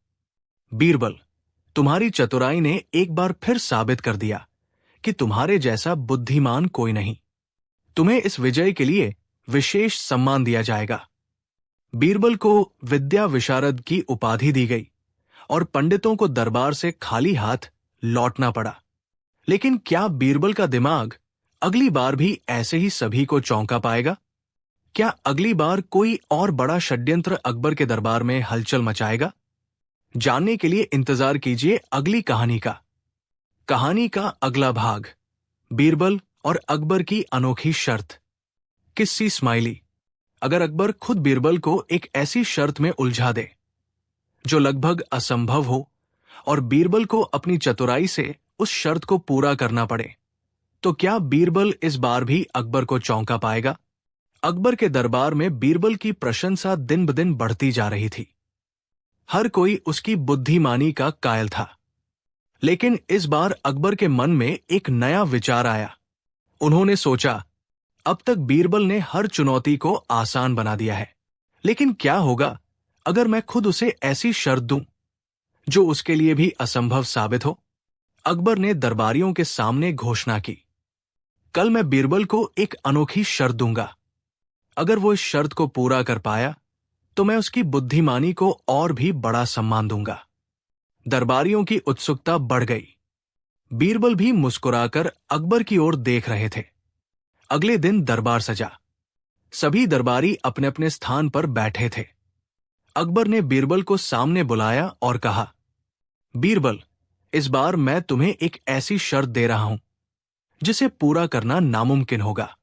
A: बीरबल, तुम्हारी चतुराई ने एक बार फिर साबित कर दिया कि तुम्हारे जैसा बुद्धिमान कोई नहीं। तुम्हें इस विजय के लिए विशेष सम्मान दिया जाएगा। बीरबल को विद्या विशारद की उपाधि दी गई और पंडितों को दरबार से खाली हाथ लौटना पड़ा। लेकिन क्या बीरबल का दिमाग अगली बार भी ऐसे ही सभी को चौंका पाएगा? क्या अगली बार कोई और बड़ा षड्यंत्र अकबर के दरबार में हलचल मचाएगा? जानने के लिए इंतजार कीजिए अगली कहानी का। कहानी का अगला भाग, बीरबल और अकबर की अनोखी शर्त। किस्सी स्माइली। अगर अकबर खुद बीरबल को एक ऐसी शर्त में उलझा दे जो लगभग असंभव हो और बीरबल को अपनी चतुराई से उस शर्त को पूरा करना पड़े, तो क्या बीरबल इस बार भी अकबर को चौंका पाएगा? अकबर के दरबार में बीरबल की प्रशंसा दिन ब दिन बढ़ती जा रही थी। हर कोई उसकी बुद्धिमानी का कायल था। लेकिन इस बार अकबर के मन में एक नया विचार आया। उन्होंने सोचा, अब तक बीरबल ने हर चुनौती को आसान बना दिया है, लेकिन क्या होगा अगर मैं खुद उसे ऐसी शर्त दूं जो उसके लिए भी असंभव साबित हो? अकबर ने दरबारियों के सामने घोषणा की, कल मैं बीरबल को एक अनोखी शर्त दूंगा। अगर वो इस शर्त को पूरा कर पाया तो मैं उसकी बुद्धिमानी को और भी बड़ा सम्मान दूंगा। दरबारियों की उत्सुकता बढ़ गई। बीरबल भी मुस्कुराकर अकबर की ओर देख रहे थे। अगले दिन दरबार सजा। सभी दरबारी अपने अपने स्थान पर बैठे थे। अकबर ने बीरबल को सामने बुलाया और कहा, बीरबल, इस बार मैं तुम्हें एक ऐसी शर्त दे रहा हूं जिसे पूरा करना नामुमकिन होगा।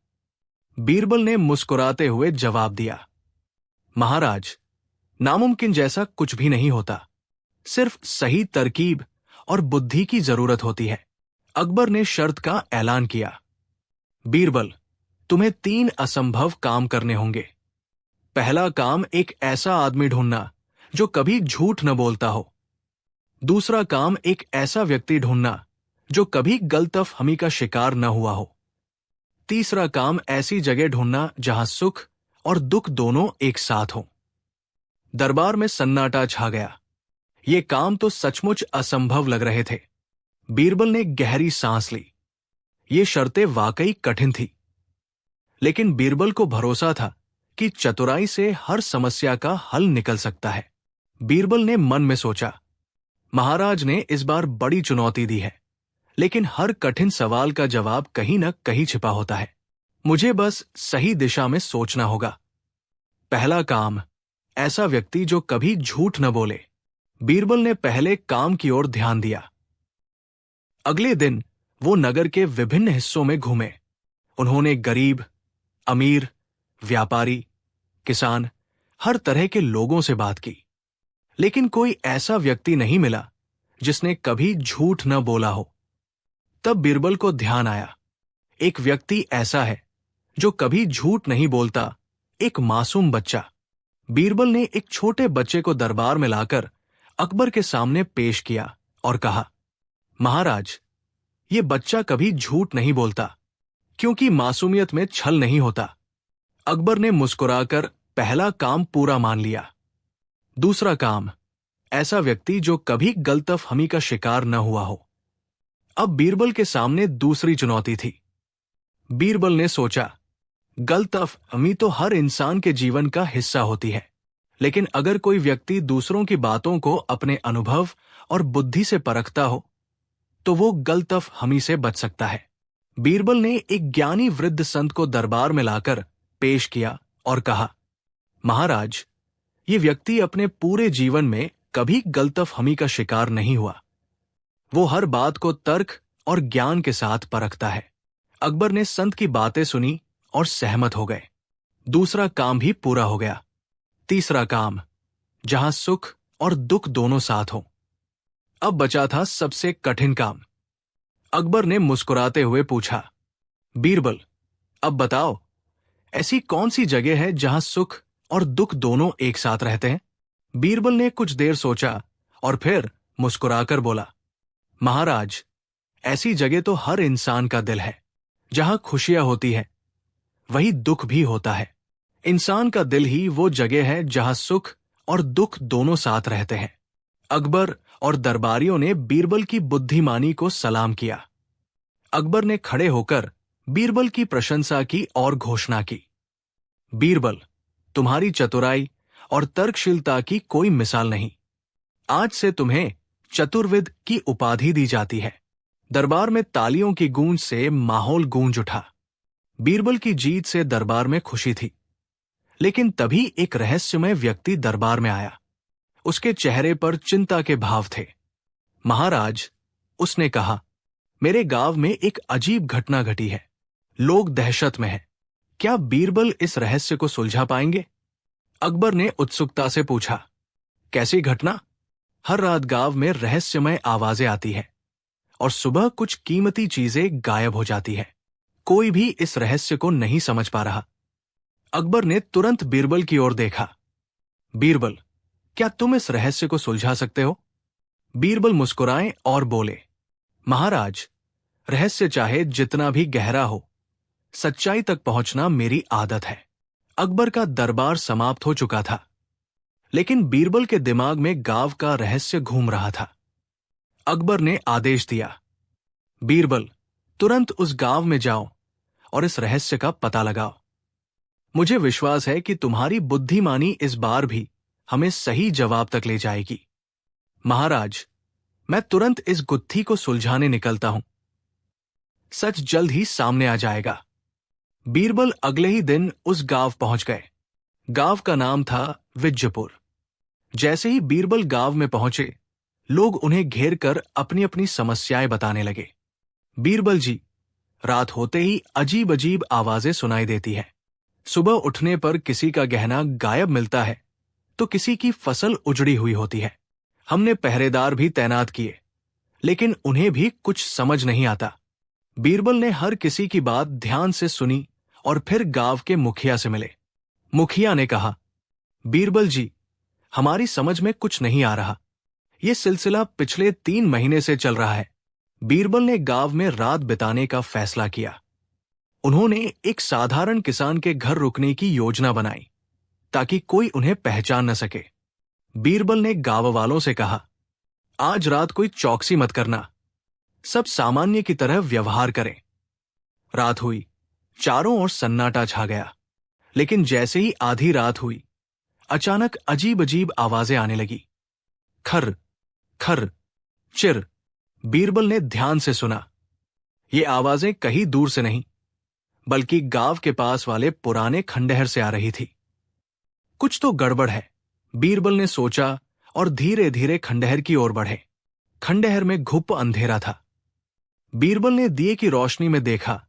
A: बीरबल ने मुस्कुराते हुए जवाब दिया, महाराज, नामुमकिन जैसा कुछ भी नहीं होता, सिर्फ सही तरकीब और बुद्धि की जरूरत होती है। अकबर ने शर्त का ऐलान किया, बीरबल, तुम्हें 3 असंभव काम करने होंगे। पहला काम, एक ऐसा आदमी ढूंढना जो कभी झूठ न बोलता हो। दूसरा काम, एक ऐसा व्यक्ति ढूंढना जो कभी गलतफहमी का शिकार न हुआ हो। तीसरा काम, ऐसी जगह ढूंढना जहां सुख और दुख दोनों एक साथ हों। दरबार में सन्नाटा छा गया। ये काम तो सचमुच असंभव लग रहे थे। बीरबल ने गहरी सांस ली। ये शर्तें वाकई कठिन थी, लेकिन बीरबल को भरोसा था कि चतुराई से हर समस्या का हल निकल सकता है। बीरबल ने मन में सोचा, महाराज ने इस बार बड़ी चुनौती दी है, लेकिन हर कठिन सवाल का जवाब कहीं न कहीं छिपा होता है। मुझे बस सही दिशा में सोचना होगा। पहला काम, ऐसा व्यक्ति जो कभी झूठ न बोले। बीरबल ने पहले काम की ओर ध्यान दिया। अगले दिन वो नगर के विभिन्न हिस्सों में घूमे। उन्होंने गरीब, अमीर, व्यापारी, किसान, हर तरह के लोगों से बात की, लेकिन कोई ऐसा व्यक्ति नहीं मिला जिसने कभी झूठ न बोला हो। तब बीरबल को ध्यान आया, एक व्यक्ति ऐसा है जो कभी झूठ नहीं बोलता, एक मासूम बच्चा। बीरबल ने एक छोटे बच्चे को दरबार में लाकर अकबर के सामने पेश किया और कहा, महाराज, ये बच्चा कभी झूठ नहीं बोलता, क्योंकि मासूमियत में छल नहीं होता। अकबर ने मुस्कुराकर पहला काम पूरा मान लिया। दूसरा काम, ऐसा व्यक्ति जो कभी गलतफहमी का शिकार न हुआ हो। अब बीरबल के सामने दूसरी चुनौती थी। बीरबल ने सोचा, गलतफहमी तो हर इंसान के जीवन का हिस्सा होती है, लेकिन अगर कोई व्यक्ति दूसरों की बातों को अपने अनुभव और बुद्धि से परखता हो तो वो गलतफहमी से बच सकता है। बीरबल ने एक ज्ञानी वृद्ध संत को दरबार में लाकर पेश किया और कहा, महाराज, ये व्यक्ति अपने पूरे जीवन में कभी गलतफहमी का शिकार नहीं हुआ। वो हर बात को तर्क और ज्ञान के साथ परखता है। अकबर ने संत की बातें सुनी और सहमत हो गए। दूसरा काम भी पूरा हो गया। तीसरा काम, जहां सुख और दुख दोनों साथ हों। अब बचा था सबसे कठिन काम। अकबर ने मुस्कुराते हुए पूछा, बीरबल, अब बताओ, ऐसी कौन सी जगह है जहां सुख और दुख दोनों एक साथ रहते हैं? बीरबल ने कुछ देर सोचा और फिर मुस्कुराकर बोला, महाराज, ऐसी जगह तो हर इंसान का दिल है। जहां खुशियां होती है वही दुख भी होता है। इंसान का दिल ही वो जगह है जहां सुख और दुख दोनों साथ रहते हैं। अकबर और दरबारियों ने बीरबल की बुद्धिमानी को सलाम किया। अकबर ने खड़े होकर बीरबल की प्रशंसा की और घोषणा की, बीरबल, तुम्हारी चतुराई और तर्कशीलता की कोई मिसाल नहीं। आज से तुम्हें चतुर्विद की उपाधि दी जाती है। दरबार में तालियों की गूंज से माहौल गूंज उठा। बीरबल की जीत से दरबार में खुशी थी, लेकिन तभी एक रहस्यमय व्यक्ति दरबार में आया। उसके चेहरे पर चिंता के भाव थे। महाराज, उसने कहा, मेरे गांव में एक अजीब घटना घटी है। लोग दहशत में हैं। क्या बीरबल इस रहस्य को सुलझा पाएंगे? अकबर ने उत्सुकता से पूछा, कैसी घटना? हर रात गांव में रहस्यमय आवाजें आती हैं और सुबह कुछ कीमती चीजें गायब हो जाती है। कोई भी इस रहस्य को नहीं समझ पा रहा। अकबर ने तुरंत बीरबल की ओर देखा। बीरबल, क्या तुम इस रहस्य को सुलझा सकते हो? बीरबल मुस्कुराए और बोले, महाराज, रहस्य चाहे जितना भी गहरा हो, सच्चाई तक पहुंचना मेरी आदत है। अकबर का दरबार समाप्त हो चुका था, लेकिन बीरबल के दिमाग में गांव का रहस्य घूम रहा था। अकबर ने आदेश दिया, बीरबल, तुरंत उस गांव में जाओ और इस रहस्य का पता लगाओ। मुझे विश्वास है कि तुम्हारी बुद्धिमानी इस बार भी हमें सही जवाब तक ले जाएगी। महाराज, मैं तुरंत इस गुत्थी को सुलझाने निकलता हूं। सच जल्द ही सामने आ जाएगा। बीरबल अगले ही दिन उस गांव पहुंच गए। गांव का नाम था विजयपुर। जैसे ही बीरबल गांव में पहुंचे, लोग उन्हें घेर कर अपनी अपनी समस्याएं बताने लगे। बीरबल जी, रात होते ही अजीब अजीब आवाजें सुनाई देती है। सुबह उठने पर किसी का गहना गायब मिलता है तो किसी की फसल उजड़ी हुई होती है। हमने पहरेदार भी तैनात किए, लेकिन उन्हें भी कुछ समझ नहीं आता। बीरबल ने हर किसी की बात ध्यान से सुनी और फिर गांव के मुखिया से मिले। मुखिया ने कहा, बीरबल जी, हमारी समझ में कुछ नहीं आ रहा। यह सिलसिला पिछले 3 महीने से चल रहा है। बीरबल ने गांव में रात बिताने का फैसला किया। उन्होंने एक साधारण किसान के घर रुकने की योजना बनाई ताकि कोई उन्हें पहचान न सके। बीरबल ने गांव वालों से कहा, आज रात कोई चौकसी मत करना, सब सामान्य की तरह व्यवहार करें। रात हुई, चारों ओर सन्नाटा छा गया, लेकिन जैसे ही आधी रात हुई, अचानक अजीब अजीब आवाजें आने लगी। खर खर, चिर, बीरबल ने ध्यान से सुना। ये आवाजें कहीं दूर से नहीं, बल्कि गांव के पास वाले पुराने खंडहर से आ रही थी। कुछ तो गड़बड़ है, बीरबल ने सोचा और धीरे धीरे खंडहर की ओर बढ़े। खंडहर में घुप अंधेरा था। बीरबल ने दिए की रोशनी में देखा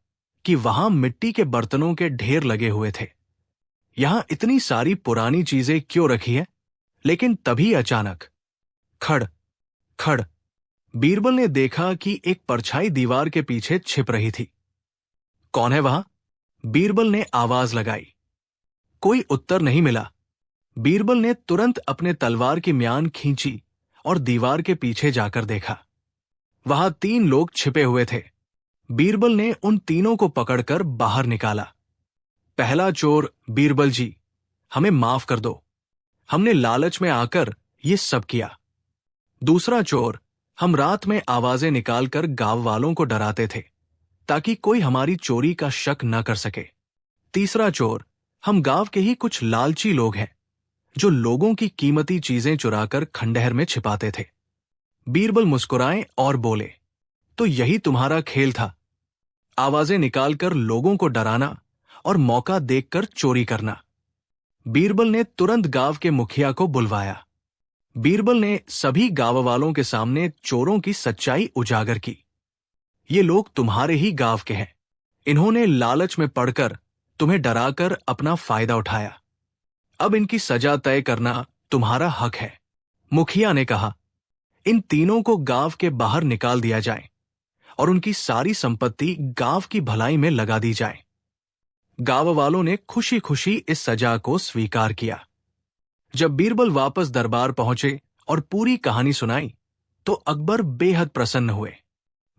A: कि वहां मिट्टी के बर्तनों के ढेर लगे हुए थे। यहां इतनी सारी पुरानी चीजें क्यों रखी है? लेकिन तभी अचानक खड़ खड़, बीरबल ने देखा कि एक परछाई दीवार के पीछे छिप रही थी। कौन है वहां? बीरबल ने आवाज लगाई। कोई उत्तर नहीं मिला। बीरबल ने तुरंत अपने तलवार की म्यान खींची और दीवार के पीछे जाकर देखा। वहां 3 लोग छिपे हुए थे। बीरबल ने उन तीनों को पकड़कर बाहर निकाला। पहला चोर, बीरबल जी, हमें माफ कर दो, हमने लालच में आकर ये सब किया। दूसरा चोर, हम रात में आवाजें निकालकर गांव वालों को डराते थे ताकि कोई हमारी चोरी का शक न कर सके। तीसरा चोर, हम गांव के ही कुछ लालची लोग हैं जो लोगों की कीमती चीजें चुराकर खंडहर में छिपाते थे। बीरबल मुस्कुराए और बोले, तो यही तुम्हारा खेल था, आवाजें निकालकर लोगों को डराना और मौका देखकर चोरी करना। बीरबल ने तुरंत गांव के मुखिया को बुलवाया। बीरबल ने सभी गांव वालों के सामने चोरों की सच्चाई उजागर की। ये लोग तुम्हारे ही गांव के हैं। इन्होंने लालच में पड़कर तुम्हें डराकर अपना फायदा उठाया। अब इनकी सजा तय करना तुम्हारा हक है। मुखिया ने कहा, इन तीनों को गांव के बाहर निकाल दिया जाए और उनकी सारी संपत्ति गांव की भलाई में लगा दी जाए। गांव वालों ने खुशी खुशी इस सजा को स्वीकार किया। जब बीरबल वापस दरबार पहुंचे और पूरी कहानी सुनाई तो अकबर बेहद प्रसन्न हुए।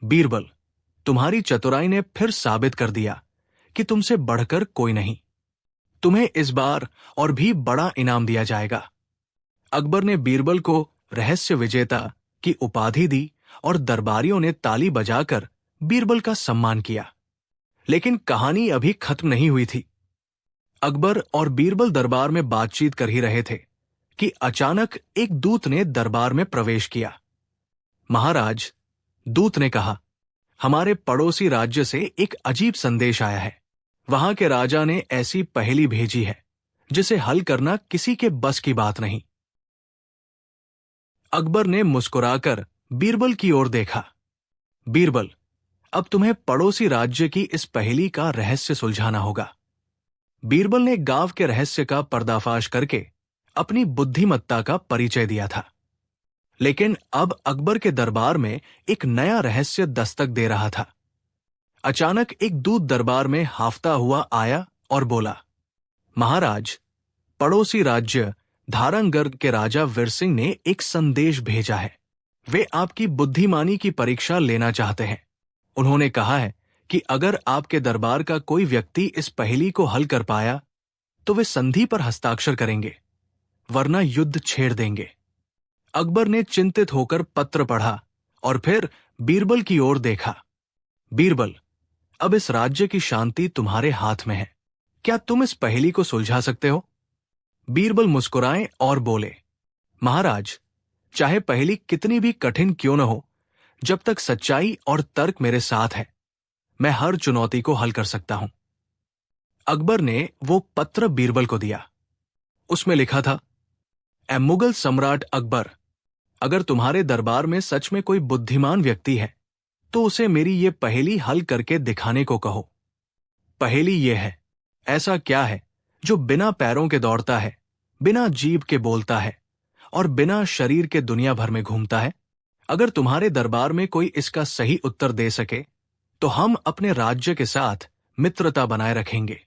A: बीरबल, तुम्हारी चतुराई ने फिर साबित कर दिया कि तुमसे बढ़कर कोई नहीं। तुम्हें इस बार और भी बड़ा इनाम दिया जाएगा। अकबर ने बीरबल को रहस्य विजेता की उपाधि दी और दरबारियों ने ताली बजाकर बीरबल का सम्मान किया। लेकिन कहानी अभी खत्म नहीं हुई थी। अकबर और बीरबल दरबार में बातचीत कर ही रहे थे कि अचानक एक दूत ने दरबार में प्रवेश किया। महाराज, दूत ने कहा, हमारे पड़ोसी राज्य से एक अजीब संदेश आया है। वहां के राजा ने ऐसी पहेली भेजी है जिसे हल करना किसी के बस की बात नहीं। अकबर ने मुस्कुराकर बीरबल की ओर देखा। बीरबल, अब तुम्हें पड़ोसी राज्य की इस पहेली का रहस्य सुलझाना होगा। बीरबल ने गांव के रहस्य का पर्दाफाश करके अपनी बुद्धिमत्ता का परिचय दिया था। लेकिन अब अकबर के दरबार में एक नया रहस्य दस्तक दे रहा था। अचानक एक दूत दरबार में हाफता हुआ आया और बोला, महाराज, पड़ोसी राज्य धारंगढ़ के राजा वीरसिंह ने एक संदेश भेजा है। वे आपकी बुद्धिमानी की परीक्षा लेना चाहते हैं। उन्होंने कहा है कि अगर आपके दरबार का कोई व्यक्ति इस पहेली को हल कर पाया तो वे संधि पर हस्ताक्षर करेंगे, वरना युद्ध छेड़ देंगे। अकबर ने चिंतित होकर पत्र पढ़ा और फिर बीरबल की ओर देखा। बीरबल, अब इस राज्य की शांति तुम्हारे हाथ में है। क्या तुम इस पहेली को सुलझा सकते हो? बीरबल मुस्कुराए और बोले, महाराज, चाहे पहेली कितनी भी कठिन क्यों न हो, जब तक सच्चाई और तर्क मेरे साथ है, मैं हर चुनौती को हल कर सकता हूं। अकबर ने वो पत्र बीरबल को दिया। उसमें लिखा था, ए मुगल सम्राट अकबर, अगर तुम्हारे दरबार में सच में कोई बुद्धिमान व्यक्ति है तो उसे मेरी ये पहेली हल करके दिखाने को कहो। पहेली ये है, ऐसा क्या है जो बिना पैरों के दौड़ता है, बिना जीभ के बोलता है और बिना शरीर के दुनिया भर में घूमता है? अगर तुम्हारे दरबार में कोई इसका सही उत्तर दे सके तो हम अपने राज्य के साथ मित्रता बनाए रखेंगे।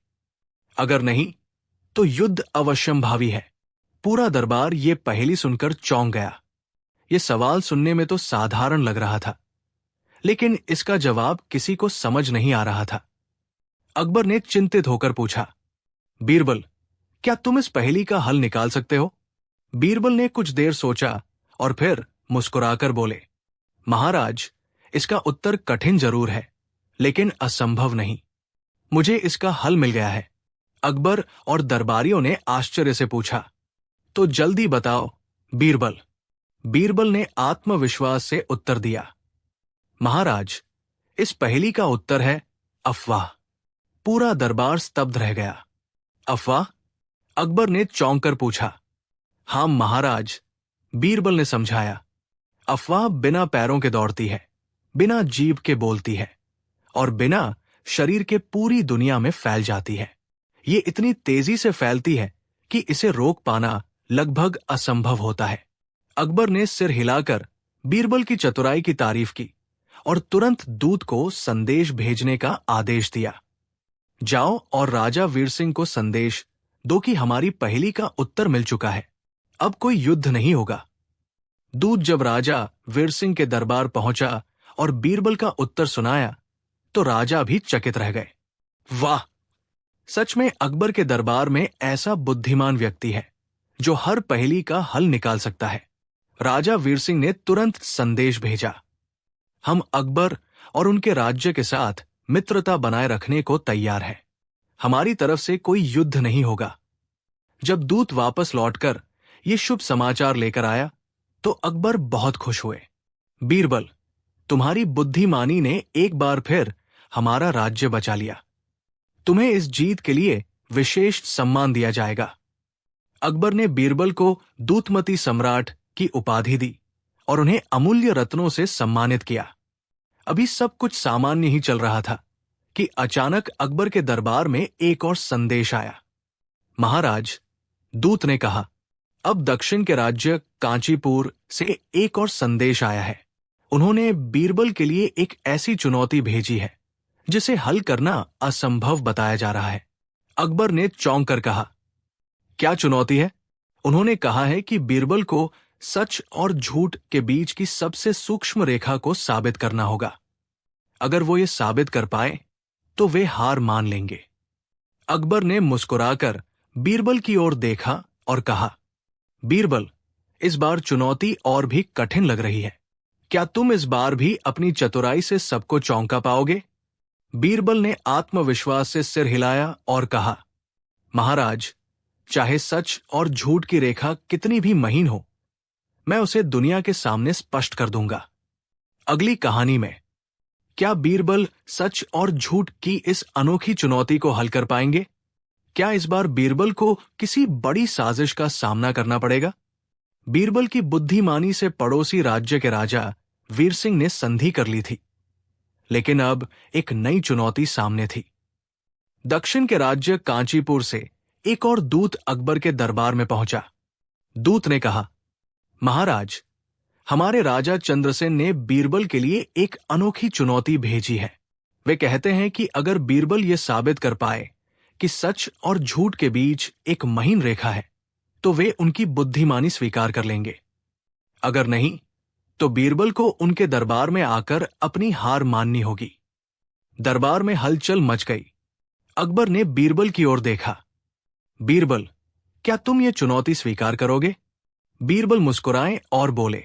A: अगर नहीं तो युद्ध अवश्यंभावी है। पूरा दरबार ये पहेली सुनकर चौंक गया। ये सवाल सुनने में तो साधारण लग रहा था, लेकिन इसका जवाब किसी को समझ नहीं आ रहा था। अकबर ने चिंतित होकर पूछा, बीरबल, क्या तुम इस पहेली का हल निकाल सकते हो? बीरबल ने कुछ देर सोचा और फिर मुस्कुराकर बोले, महाराज, इसका उत्तर कठिन जरूर है, लेकिन असंभव नहीं। मुझे इसका हल मिल गया है। अकबर और दरबारियों ने आश्चर्य से पूछा, तो जल्दी बताओ बीरबल। बीरबल ने आत्मविश्वास से उत्तर दिया, महाराज, इस पहेली का उत्तर है अफवाह। पूरा दरबार स्तब्ध रह गया। अफवाह? अकबर ने चौंक कर पूछा। हाँ महाराज, बीरबल ने समझाया। अफवाह बिना पैरों के दौड़ती है, बिना जीभ के बोलती है और बिना शरीर के पूरी दुनिया में फैल जाती है। ये इतनी तेजी से फैलती है कि इसे रोक पाना लगभग असंभव होता है। अकबर ने सिर हिलाकर बीरबल की चतुराई की तारीफ की और तुरंत दूत को संदेश भेजने का आदेश दिया। जाओ और राजा वीर सिंह को संदेश दो कि हमारी पहेली का उत्तर मिल चुका है, अब कोई युद्ध नहीं होगा। दूत जब राजा वीर सिंह के दरबार पहुंचा और बीरबल का उत्तर सुनाया तो राजा भी चकित रह गए। वाह! सच में अकबर के दरबार में ऐसा बुद्धिमान व्यक्ति है जो हर पहेली का हल निकाल सकता है। राजा वीर सिंह ने तुरंत संदेश भेजा। हम अकबर और उनके राज्य के साथ मित्रता बनाए रखने को तैयार हैं। हमारी तरफ से कोई युद्ध नहीं होगा। जब दूत वापस लौटकर ये शुभ समाचार लेकर आया तो अकबर बहुत खुश हुए। बीरबल, तुम्हारी बुद्धिमानी ने एक बार फिर हमारा राज्य बचा लिया। तुम्हें इस जीत के लिए विशेष सम्मान दिया जाएगा। अकबर ने बीरबल को दूतमती सम्राट की उपाधि दी और उन्हें अमूल्य रत्नों से सम्मानित किया। अभी सब कुछ सामान्य ही चल रहा था कि अचानक अकबर के दरबार में एक और संदेश आया। महाराज, दूत ने कहा, अब दक्षिण के राज्य कांचीपुर से एक और संदेश आया है। उन्होंने बीरबल के लिए एक ऐसी चुनौती भेजी है जिसे हल करना असंभव बताया जा रहा है। अकबर ने चौंक कर कहा, क्या चुनौती है? उन्होंने कहा है कि बीरबल को सच और झूठ के बीच की सबसे सूक्ष्म रेखा को साबित करना होगा। अगर वो ये साबित कर पाए तो वे हार मान लेंगे। अकबर ने मुस्कुराकर बीरबल की ओर देखा और कहा, बीरबल, इस बार चुनौती और भी कठिन लग रही है। क्या तुम इस बार भी अपनी चतुराई से सबको चौंका पाओगे? बीरबल ने आत्मविश्वास से सिर हिलाया और कहा, महाराज, चाहे सच और झूठ की रेखा कितनी भी महीन हो, मैं उसे दुनिया के सामने स्पष्ट कर दूंगा। अगली कहानी में क्या बीरबल सच और झूठ की इस अनोखी चुनौती को हल कर पाएंगे? क्या इस बार बीरबल को किसी बड़ी साजिश का सामना करना पड़ेगा? बीरबल की बुद्धिमानी से पड़ोसी राज्य के राजा वीर सिंह ने संधि कर ली थी, लेकिन अब एक नई चुनौती सामने थी। दक्षिण के राज्य कांचीपुर से एक और दूत अकबर के दरबार में पहुंचा। दूत ने कहा, महाराज, हमारे राजा चंद्रसेन ने बीरबल के लिए एक अनोखी चुनौती भेजी है। वे कहते हैं कि अगर बीरबल ये साबित कर पाए कि सच और झूठ के बीच एक महीन रेखा है तो वे उनकी बुद्धिमानी स्वीकार कर लेंगे। अगर नहीं तो बीरबल को उनके दरबार में आकर अपनी हार माननी होगी। दरबार में हलचल मच गई। अकबर ने बीरबल की ओर देखा। बीरबल, क्या तुम ये चुनौती स्वीकार करोगे? बीरबल मुस्कुराए और बोले,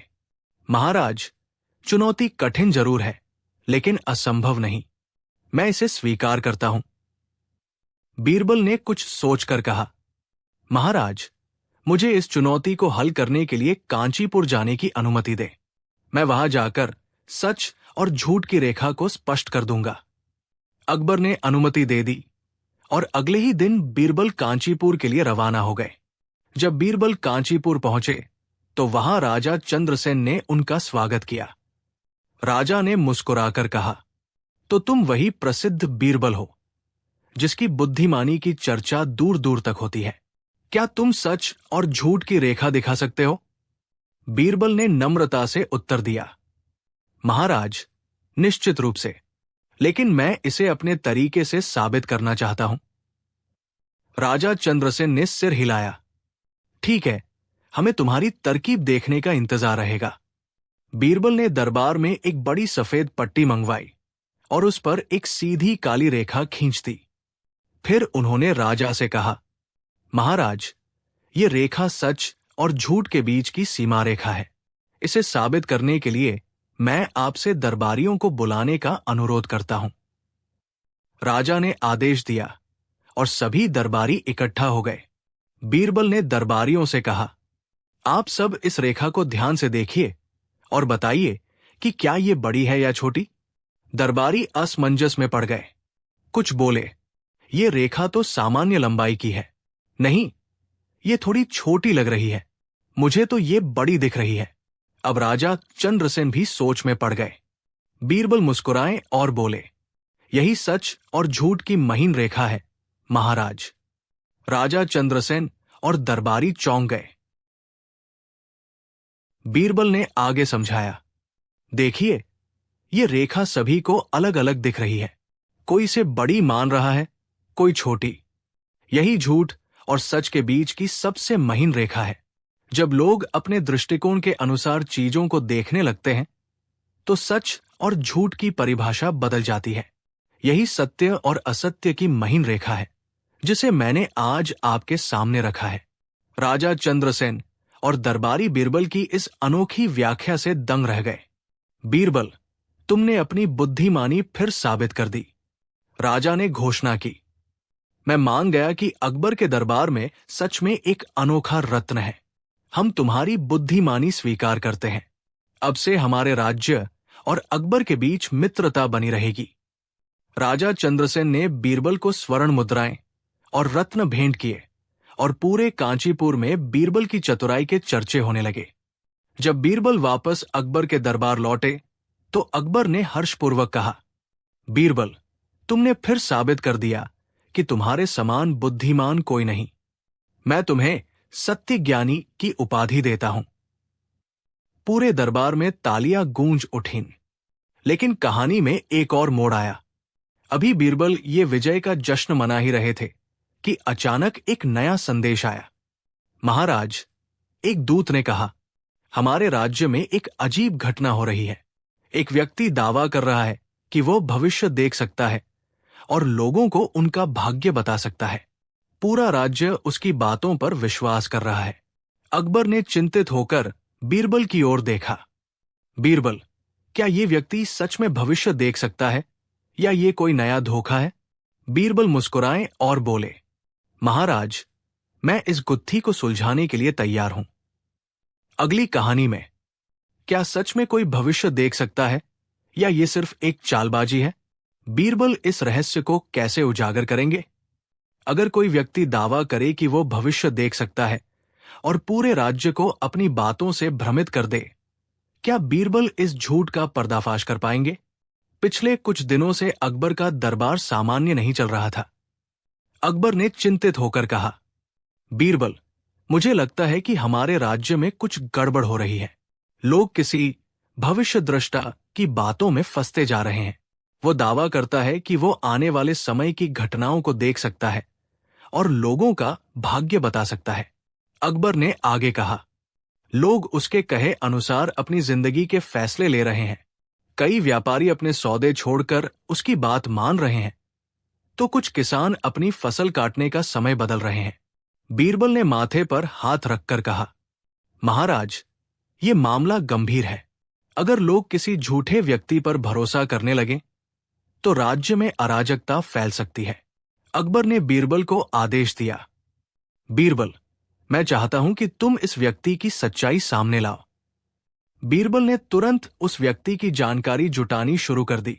A: महाराज, चुनौती कठिन जरूर है लेकिन असंभव नहीं। मैं इसे स्वीकार करता हूं। बीरबल ने कुछ सोचकर कहा, महाराज, मुझे इस चुनौती को हल करने के लिए कांचीपुर जाने की अनुमति दे। मैं वहां जाकर सच और झूठ की रेखा को स्पष्ट कर दूंगा। अकबर ने अनुमति दे दी और अगले ही दिन बीरबल कांचीपुर के लिए रवाना हो गए। जब बीरबल कांचीपुर पहुंचे तो वहां राजा चंद्रसेन ने उनका स्वागत किया। राजा ने मुस्कुराकर कहा, तो तुम वही प्रसिद्ध बीरबल हो जिसकी बुद्धिमानी की चर्चा दूर दूर तक होती है। क्या तुम सच और झूठ की रेखा दिखा सकते हो? बीरबल ने नम्रता से उत्तर दिया, महाराज, निश्चित रूप से, लेकिन मैं इसे अपने तरीके से साबित करना चाहता हूं। राजा चंद्रसेन ने सिर हिलाया। ठीक है, हमें तुम्हारी तरकीब देखने का इंतजार रहेगा। बीरबल ने दरबार में एक बड़ी सफेद पट्टी मंगवाई और उस पर एक सीधी काली रेखा खींच दी। फिर उन्होंने राजा से कहा, महाराज, ये रेखा सच और झूठ के बीच की सीमा रेखा है। इसे साबित करने के लिए मैं आपसे दरबारियों को बुलाने का अनुरोध करता हूं। राजा ने आदेश दिया और सभी दरबारी इकट्ठा हो गए। बीरबल ने दरबारियों से कहा, आप सब इस रेखा को ध्यान से देखिए और बताइए कि क्या ये बड़ी है या छोटी। दरबारी असमंजस में पड़ गए। कुछ बोले, ये रेखा तो सामान्य लंबाई की है। नहीं, ये थोड़ी छोटी लग रही है। मुझे तो ये बड़ी दिख रही है। अब राजा चंद्रसेन भी सोच में पड़ गए। बीरबल मुस्कुराए और बोले, यही सच और झूठ की महीन रेखा है महाराज। राजा चंद्रसेन और दरबारी चौंक गए। बीरबल ने आगे समझाया, देखिए, ये रेखा सभी को अलग अलग दिख रही है। कोई इसे बड़ी मान रहा है, कोई छोटी। यही झूठ और सच के बीच की सबसे महीन रेखा है। जब लोग अपने दृष्टिकोण के अनुसार चीजों को देखने लगते हैं तो सच और झूठ की परिभाषा बदल जाती है। यही सत्य और असत्य की महीन रेखा है जिसे मैंने आज आपके सामने रखा है। राजा चंद्रसेन और दरबारी बीरबल की इस अनोखी व्याख्या से दंग रह गए। बीरबल, तुमने अपनी बुद्धिमानी फिर साबित कर दी। राजा ने घोषणा की, मैं मान गया कि अकबर के दरबार में सच में एक अनोखा रत्न है। हम तुम्हारी बुद्धिमानी स्वीकार करते हैं। अब से हमारे राज्य और अकबर के बीच मित्रता बनी रहेगी। राजा चंद्रसेन ने बीरबल को स्वर्ण मुद्राएं और रत्न भेंट किए और पूरे कांचीपुर में बीरबल की चतुराई के चर्चे होने लगे। जब बीरबल वापस अकबर के दरबार लौटे तो अकबर ने हर्षपूर्वक कहा, बीरबल, तुमने फिर साबित कर दिया कि तुम्हारे समान बुद्धिमान कोई नहीं। मैं तुम्हें सत्य ज्ञानी की उपाधि देता हूं। पूरे दरबार में तालियां गूंज उठीं। लेकिन कहानी में एक और मोड़ आया। अभी बीरबल ये विजय का जश्न मना ही रहे थे कि अचानक एक नया संदेश आया। महाराज, एक दूत ने कहा, हमारे राज्य में एक अजीब घटना हो रही है। एक व्यक्ति दावा कर रहा है कि वो भविष्य देख सकता है और लोगों को उनका भाग्य बता सकता है। पूरा राज्य उसकी बातों पर विश्वास कर रहा है। अकबर ने चिंतित होकर बीरबल की ओर देखा। बीरबल, क्या ये व्यक्ति सच में भविष्य देख सकता है या ये कोई नया धोखा है? बीरबल मुस्कुराए और बोले, महाराज, मैं इस गुत्थी को सुलझाने के लिए तैयार हूं। अगली कहानी में क्या सच में कोई भविष्य देख सकता है या ये सिर्फ एक चालबाजी है? बीरबल इस रहस्य को कैसे उजागर करेंगे? अगर कोई व्यक्ति दावा करे कि वो भविष्य देख सकता है और पूरे राज्य को अपनी बातों से भ्रमित कर दे, क्या बीरबल इस झूठ का पर्दाफाश कर पाएंगे? पिछले कुछ दिनों से अकबर का दरबार सामान्य नहीं चल रहा था। अकबर ने चिंतित होकर कहा, बीरबल, मुझे लगता है कि हमारे राज्य में कुछ गड़बड़ हो रही है। लोग किसी भविष्य दृष्टा की बातों में फंसते जा रहे हैं। वो दावा करता है कि वो आने वाले समय की घटनाओं को देख सकता है और लोगों का भाग्य बता सकता है। अकबर ने आगे कहा, लोग उसके कहे अनुसार अपनी जिंदगी के फैसले ले रहे हैं। कई व्यापारी अपने सौदे छोड़कर उसकी बात मान रहे हैं, तो कुछ किसान अपनी फसल काटने का समय बदल रहे हैं। बीरबल ने माथे पर हाथ रखकर कहा, महाराज, ये मामला गंभीर है। अगर लोग किसी झूठे व्यक्ति पर भरोसा करने लगें तो राज्य में अराजकता फैल सकती है। अकबर ने बीरबल को आदेश दिया, बीरबल, मैं चाहता हूं कि तुम इस व्यक्ति की सच्चाई सामने लाओ। बीरबल ने तुरंत उस व्यक्ति की जानकारी जुटानी शुरू कर दी।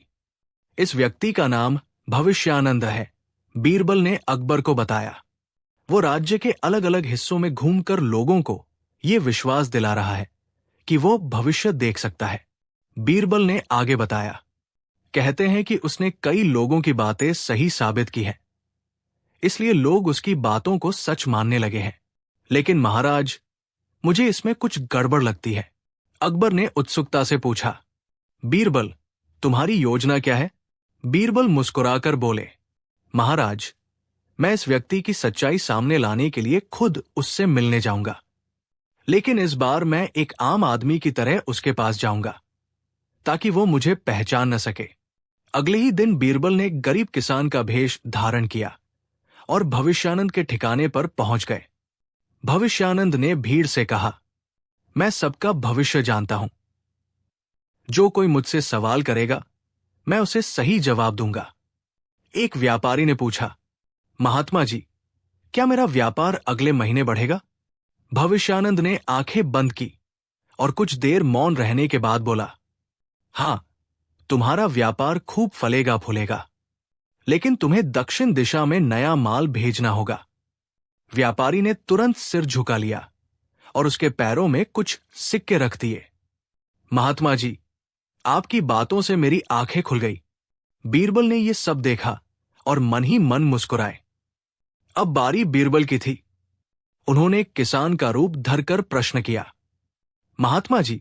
A: इस व्यक्ति का नाम भविष्यानंद है। बीरबल ने अकबर को बताया। वो राज्य के अलग अलग हिस्सों में घूमकर लोगों को ये विश्वास दिला रहा है कि वो भविष्य देख सकता है। बीरबल ने आगे बताया, कहते हैं कि उसने कई लोगों की बातें सही साबित की हैं, इसलिए लोग उसकी बातों को सच मानने लगे हैं। लेकिन महाराज, मुझे इसमें कुछ गड़बड़ लगती है। अकबर ने उत्सुकता से पूछा, बीरबल, तुम्हारी योजना क्या है? बीरबल मुस्कुराकर बोले, महाराज, मैं इस व्यक्ति की सच्चाई सामने लाने के लिए खुद उससे मिलने जाऊंगा। लेकिन इस बार मैं एक आम आदमी की तरह उसके पास जाऊंगा ताकि वो मुझे पहचान न सके। अगले ही दिन बीरबल ने गरीब किसान का भेष धारण किया और भविष्यानंद के ठिकाने पर पहुंच गए। भविष्यानंद ने भीड़ से कहा, मैं सबका भविष्य जानता हूं। जो कोई मुझसे सवाल करेगा मैं उसे सही जवाब दूंगा। एक व्यापारी ने पूछा, महात्मा जी, क्या मेरा व्यापार अगले महीने बढ़ेगा? भविष्यानंद ने आंखें बंद की और कुछ देर मौन रहने के बाद बोला, हाँ, तुम्हारा व्यापार खूब फलेगा फूलेगा, लेकिन तुम्हें दक्षिण दिशा में नया माल भेजना होगा। व्यापारी ने तुरंत सिर झुका लिया और उसके पैरों में कुछ सिक्के रख दिए। महात्मा जी, आपकी बातों से मेरी आंखें खुल गई। बीरबल ने यह सब देखा और मन ही मन मुस्कुराए। अब बारी बीरबल की थी। उन्होंने एक किसान का रूप धरकर प्रश्न किया, महात्मा जी,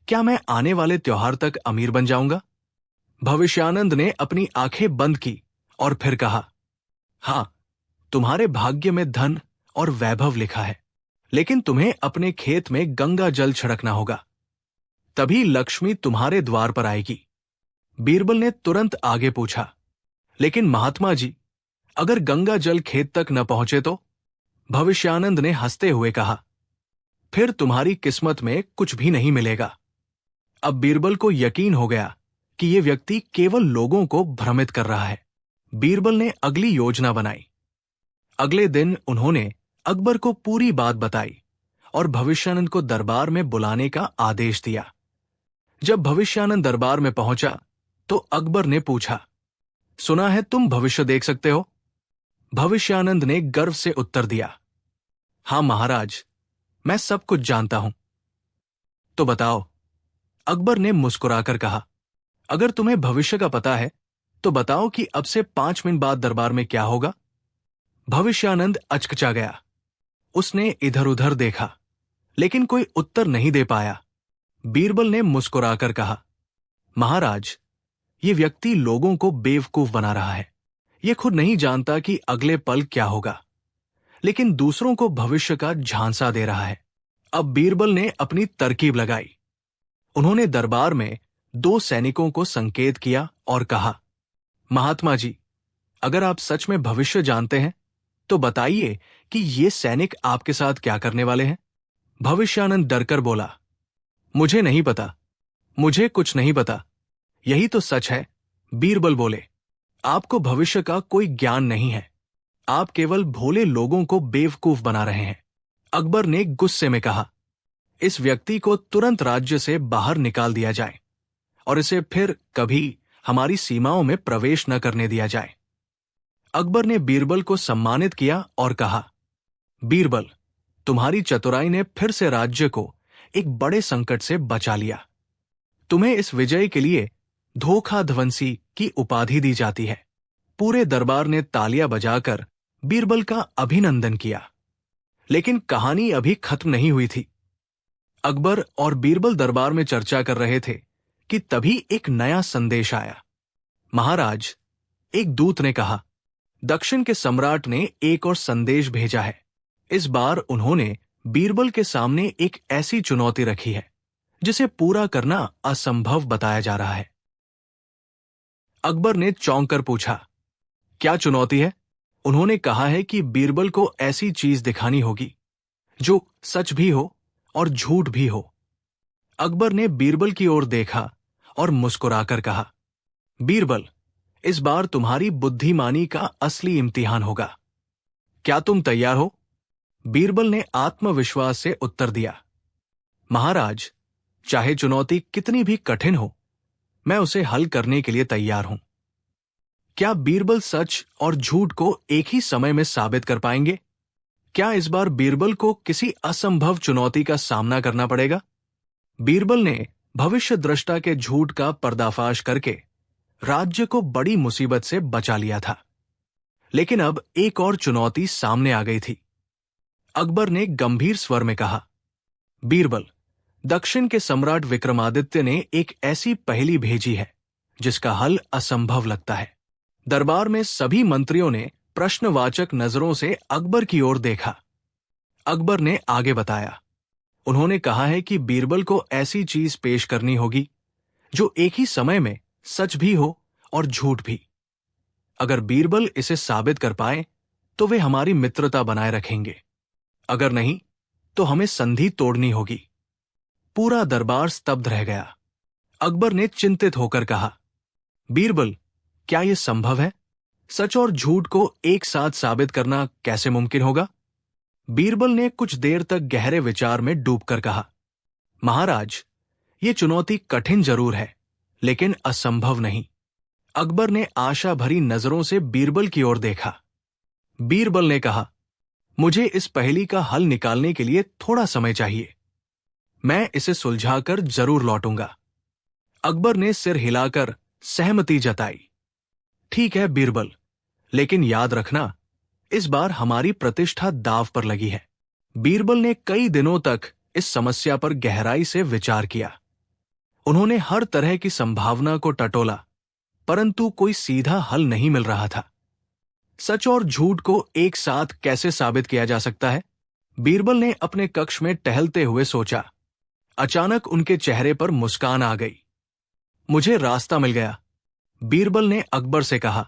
A: क्या मैं आने वाले त्योहार तक अमीर बन जाऊंगा? भविष्यानंद ने अपनी आंखें बंद की और फिर कहा, हां, तुम्हारे भाग्य में धन और वैभव लिखा है, लेकिन तुम्हें अपने खेत में गंगा जल छिड़कना होगा, तभी लक्ष्मी तुम्हारे द्वार पर आएगी। बीरबल ने तुरंत आगे पूछा, लेकिन महात्मा जी, अगर गंगा जल खेत तक न पहुंचे तो? भविष्यानंद ने हंसते हुए कहा, फिर तुम्हारी किस्मत में कुछ भी नहीं मिलेगा। अब बीरबल को यकीन हो गया कि यह व्यक्ति केवल लोगों को भ्रमित कर रहा है। बीरबल ने अगली योजना बनाई। अगले दिन उन्होंने अकबर को पूरी बात बताई और भविष्यानंद को दरबार में बुलाने का आदेश दिया। जब भविष्यानंद दरबार में पहुंचा तो अकबर ने पूछा, सुना है तुम भविष्य देख सकते हो? भविष्यानंद ने गर्व से उत्तर दिया, हां महाराज, मैं सब कुछ जानता हूं। तो बताओ, अकबर ने मुस्कुराकर कहा, अगर तुम्हें भविष्य का पता है तो बताओ कि अब से 5 मिनट बाद दरबार में क्या होगा? भविष्यानंद अचकचा गया। उसने इधर उधर देखा, लेकिन कोई उत्तर नहीं दे पाया। बीरबल ने मुस्कुराकर कहा, महाराज, ये व्यक्ति लोगों को बेवकूफ बना रहा है। ये खुद नहीं जानता कि अगले पल क्या होगा, लेकिन दूसरों को भविष्य का झांसा दे रहा है। अब बीरबल ने अपनी तरकीब लगाई। उन्होंने दरबार में 2 सैनिकों को संकेत किया और कहा, महात्मा जी, अगर आप सच में भविष्य जानते हैं तो बताइए कि ये सैनिक आपके साथ क्या करने वाले हैं? भविष्यानंद डरकर बोला, मुझे नहीं पता, मुझे कुछ नहीं पता। यही तो सच है। बीरबल बोले, आपको भविष्य का कोई ज्ञान नहीं है, आप केवल भोले लोगों को बेवकूफ बना रहे हैं। अकबर ने गुस्से में कहा, इस व्यक्ति को तुरंत राज्य से बाहर निकाल दिया जाए और इसे फिर कभी हमारी सीमाओं में प्रवेश न करने दिया जाए। अकबर ने बीरबल को सम्मानित किया और कहा, बीरबल, तुम्हारी चतुराई ने फिर से राज्य को एक बड़े संकट से बचा लिया। तुम्हें इस विजय के लिए धोखाधवंसी की उपाधि दी जाती है। पूरे दरबार ने तालियां बजाकर बीरबल का अभिनंदन किया। लेकिन कहानी अभी खत्म नहीं हुई थी। अकबर और बीरबल दरबार में चर्चा कर रहे थे कि तभी एक नया संदेश आया। महाराज, एक दूत ने कहा, दक्षिण के सम्राट ने एक और संदेश भेजा है। इस बार उन्होंने बीरबल के सामने एक ऐसी चुनौती रखी है जिसे पूरा करना असंभव बताया जा रहा है। अकबर ने चौंक कर पूछा, क्या चुनौती है? उन्होंने कहा है कि बीरबल को ऐसी चीज दिखानी होगी जो सच भी हो और झूठ भी हो। अकबर ने बीरबल की ओर देखा और मुस्कुराकर कहा, बीरबल, इस बार तुम्हारी बुद्धिमानी का असली इम्तिहान होगा। क्या तुम तैयार हो? बीरबल ने आत्मविश्वास से उत्तर दिया, महाराज, चाहे चुनौती कितनी भी कठिन हो, मैं उसे हल करने के लिए तैयार हूं। क्या बीरबल सच और झूठ को एक ही समय में साबित कर पाएंगे? क्या इस बार बीरबल को किसी असंभव चुनौती का सामना करना पड़ेगा? बीरबल ने भविष्य दृष्टा के झूठ का पर्दाफाश करके राज्य को बड़ी मुसीबत से बचा लिया था। लेकिन अब एक और चुनौती सामने आ गई थी। अकबर ने गंभीर स्वर में कहा, बीरबल, दक्षिण के सम्राट विक्रमादित्य ने एक ऐसी पहेली भेजी है जिसका हल असंभव लगता है। दरबार में सभी मंत्रियों ने प्रश्नवाचक नजरों से अकबर की ओर देखा। अकबर ने आगे बताया, उन्होंने कहा है कि बीरबल को ऐसी चीज पेश करनी होगी जो एक ही समय में सच भी हो और झूठ भी। अगर बीरबल इसे साबित कर पाए तो वे हमारी मित्रता बनाए रखेंगे, अगर नहीं तो हमें संधि तोड़नी होगी। पूरा दरबार स्तब्ध रह गया। अकबर ने चिंतित होकर कहा, बीरबल, क्या यह संभव है? सच और झूठ को एक साथ साबित करना कैसे मुमकिन होगा? बीरबल ने कुछ देर तक गहरे विचार में डूबकर कहा, महाराज, ये चुनौती कठिन जरूर है, लेकिन असंभव नहीं। अकबर ने आशा भरी नजरों से बीरबल की ओर देखा। बीरबल ने कहा, मुझे इस पहेली का हल निकालने के लिए थोड़ा समय चाहिए। मैं इसे सुलझाकर जरूर लौटूंगा। अकबर ने सिर हिलाकर सहमति जताई। ठीक है बीरबल, लेकिन याद रखना, इस बार हमारी प्रतिष्ठा दांव पर लगी है। बीरबल ने कई दिनों तक इस समस्या पर गहराई से विचार किया। उन्होंने हर तरह की संभावना को टटोला, परंतु कोई सीधा हल नहीं मिल रहा था। सच और झूठ को एक साथ कैसे साबित किया जा सकता है? बीरबल ने अपने कक्ष में टहलते हुए सोचा। अचानक उनके चेहरे पर मुस्कान आ गई। मुझे रास्ता मिल गया। बीरबल ने अकबर से कहा,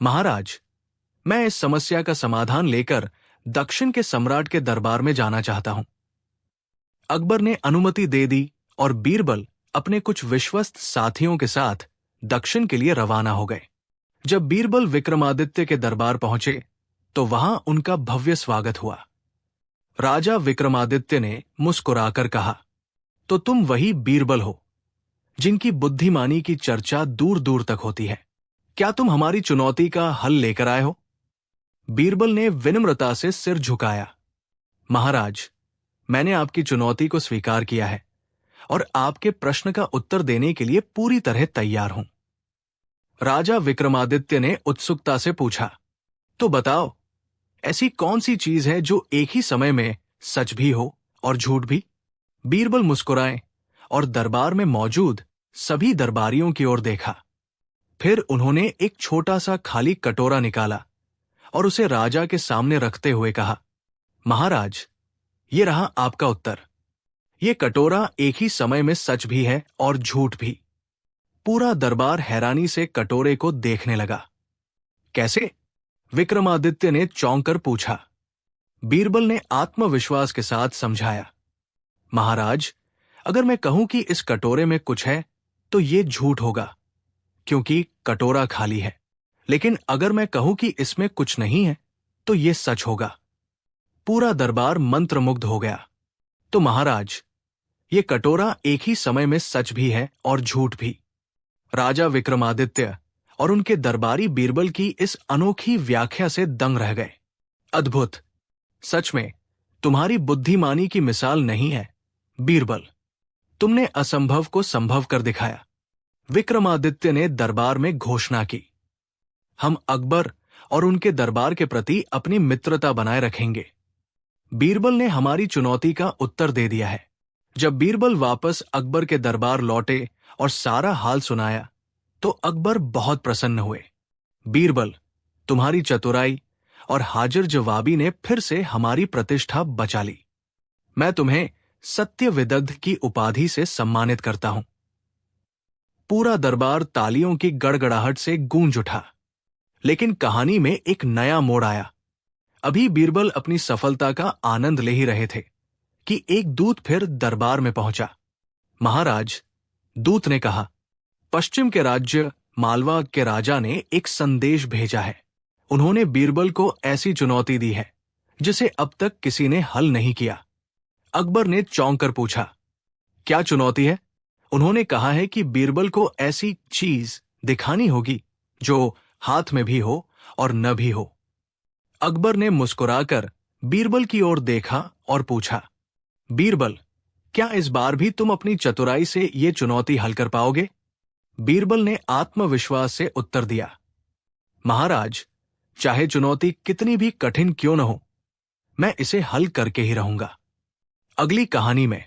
A: महाराज, मैं इस समस्या का समाधान लेकर दक्षिण के सम्राट के दरबार में जाना चाहता हूं। अकबर ने अनुमति दे दी और बीरबल अपने कुछ विश्वस्त साथियों के साथ दक्षिण के लिए रवाना हो गए। जब बीरबल विक्रमादित्य के दरबार पहुंचे तो वहां उनका भव्य स्वागत हुआ। राजा विक्रमादित्य ने मुस्कुराकर कहा, तो तुम वही बीरबल हो जिनकी बुद्धिमानी की चर्चा दूर दूर तक होती है। क्या तुम हमारी चुनौती का हल लेकर आए हो? बीरबल ने विनम्रता से सिर झुकाया। महाराज, मैंने आपकी चुनौती को स्वीकार किया है और आपके प्रश्न का उत्तर देने के लिए पूरी तरह तैयार हूं। राजा विक्रमादित्य ने उत्सुकता से पूछा, तो बताओ, ऐसी कौन सी चीज है जो एक ही समय में सच भी हो और झूठ भी? बीरबल मुस्कुराए और दरबार में मौजूद सभी दरबारियों की ओर देखा। फिर उन्होंने एक छोटा सा खाली कटोरा निकाला और उसे राजा के सामने रखते हुए कहा, महाराज, ये रहा आपका उत्तर। ये कटोरा एक ही समय में सच भी है और झूठ भी। पूरा दरबार हैरानी से कटोरे को देखने लगा। कैसे? विक्रमादित्य ने चौंक कर पूछा। बीरबल ने आत्मविश्वास के साथ समझाया, महाराज, अगर मैं कहूं कि इस कटोरे में कुछ है तो ये झूठ होगा, क्योंकि कटोरा खाली है। लेकिन अगर मैं कहूं कि इसमें कुछ नहीं है तो ये सच होगा। पूरा दरबार मंत्रमुग्ध हो गया। तो महाराज, ये कटोरा एक ही समय में सच भी है और झूठ भी। राजा विक्रमादित्य और उनके दरबारी बीरबल की इस अनोखी व्याख्या से दंग रह गए। अद्भुत! सच में तुम्हारी बुद्धिमानी की मिसाल नहीं है बीरबल। तुमने असंभव को संभव कर दिखाया। विक्रमादित्य ने दरबार में घोषणा की, हम अकबर और उनके दरबार के प्रति अपनी मित्रता बनाए रखेंगे। बीरबल ने हमारी चुनौती का उत्तर दे दिया है। जब बीरबल वापस अकबर के दरबार लौटे और सारा हाल सुनाया तो अकबर बहुत प्रसन्न हुए। बीरबल, तुम्हारी चतुराई और हाजिर जवाबी ने फिर से हमारी प्रतिष्ठा बचा ली। मैं तुम्हें सत्य विदग्ध की उपाधि से सम्मानित करता हूं। पूरा दरबार तालियों की गड़गड़ाहट से गूंज उठा। लेकिन कहानी में एक नया मोड़ आया। अभी बीरबल अपनी सफलता का आनंद ले ही रहे थे कि एक दूत फिर दरबार में पहुंचा। महाराज, दूत ने कहा, पश्चिम के राज्य मालवा के राजा ने एक संदेश भेजा है। उन्होंने बीरबल को ऐसी चुनौती दी है जिसे अब तक किसी ने हल नहीं किया। अकबर ने चौंक कर पूछा, क्या चुनौती है? उन्होंने कहा है कि बीरबल को ऐसी चीज दिखानी होगी जो हाथ में भी हो और न भी हो। अकबर ने मुस्कुराकर बीरबल की ओर देखा और पूछा, बीरबल, क्या इस बार भी तुम अपनी चतुराई से ये चुनौती हल कर पाओगे? बीरबल ने आत्मविश्वास से उत्तर दिया, महाराज, चाहे चुनौती कितनी भी कठिन क्यों न हो, मैं इसे हल करके ही रहूंगा। अगली कहानी में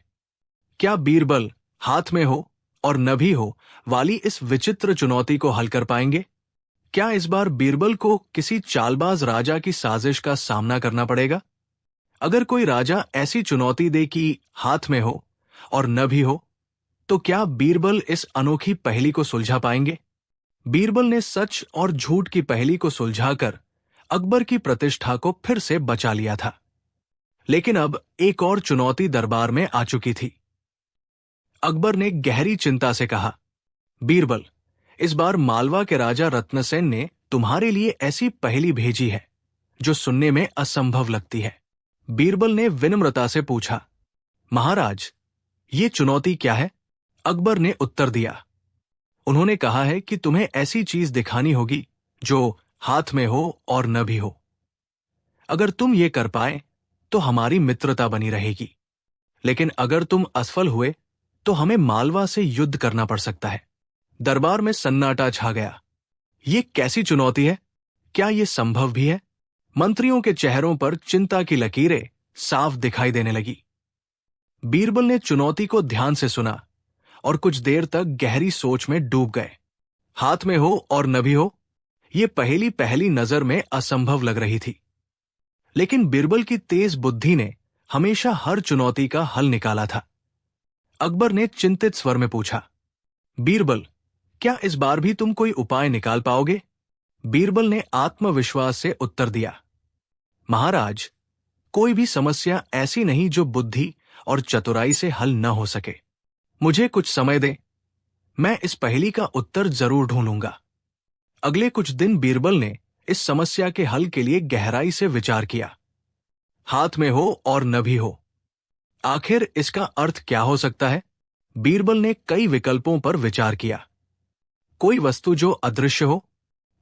A: क्या बीरबल हाथ में हो और न भी हो वाली इस विचित्र चुनौती को हल कर पाएंगे? क्या इस बार बीरबल को किसी चालबाज राजा की साजिश का सामना करना पड़ेगा? अगर कोई राजा ऐसी चुनौती दे कि हाथ में हो और न भी हो, तो क्या बीरबल इस अनोखी पहेली को सुलझा पाएंगे? बीरबल ने सच और झूठ की पहेली को सुलझाकर अकबर की प्रतिष्ठा को फिर से बचा लिया था। लेकिन अब एक और चुनौती दरबार में आ चुकी थी। अकबर ने गहरी चिंता से कहा, बीरबल, इस बार मालवा के राजा रत्नसेन ने तुम्हारे लिए ऐसी पहेली भेजी है जो सुनने में असंभव लगती है। बीरबल ने विनम्रता से पूछा, महाराज, ये चुनौती क्या है? अकबर ने उत्तर दिया, उन्होंने कहा है कि तुम्हें ऐसी चीज दिखानी होगी जो हाथ में हो और न भी हो। अगर तुम ये कर पाए तो हमारी मित्रता बनी रहेगी, लेकिन अगर तुम असफल हुए तो हमें मालवा से युद्ध करना पड़ सकता है। दरबार में सन्नाटा छा गया। ये कैसी चुनौती है? क्या ये संभव भी है? मंत्रियों के चेहरों पर चिंता की लकीरें साफ दिखाई देने लगी। बीरबल ने चुनौती को ध्यान से सुना और कुछ देर तक गहरी सोच में डूब गए। हाथ में हो और न भी हो, ये पहली नजर में असंभव लग रही थी, लेकिन बीरबल की तेज बुद्धि ने हमेशा हर चुनौती का हल निकाला था। अकबर ने चिंतित स्वर में पूछा, बीरबल, क्या इस बार भी तुम कोई उपाय निकाल पाओगे? बीरबल ने आत्मविश्वास से उत्तर दिया, महाराज, कोई भी समस्या ऐसी नहीं जो बुद्धि और चतुराई से हल न हो सके। मुझे कुछ समय दें, मैं इस पहेली का उत्तर जरूर ढूंढूंगा। अगले कुछ दिन बीरबल ने इस समस्या के हल के लिए गहराई से विचार किया। हाथ में हो और न भी हो, आखिर इसका अर्थ क्या हो सकता है? बीरबल ने कई विकल्पों पर विचार किया। कोई वस्तु जो अदृश्य हो,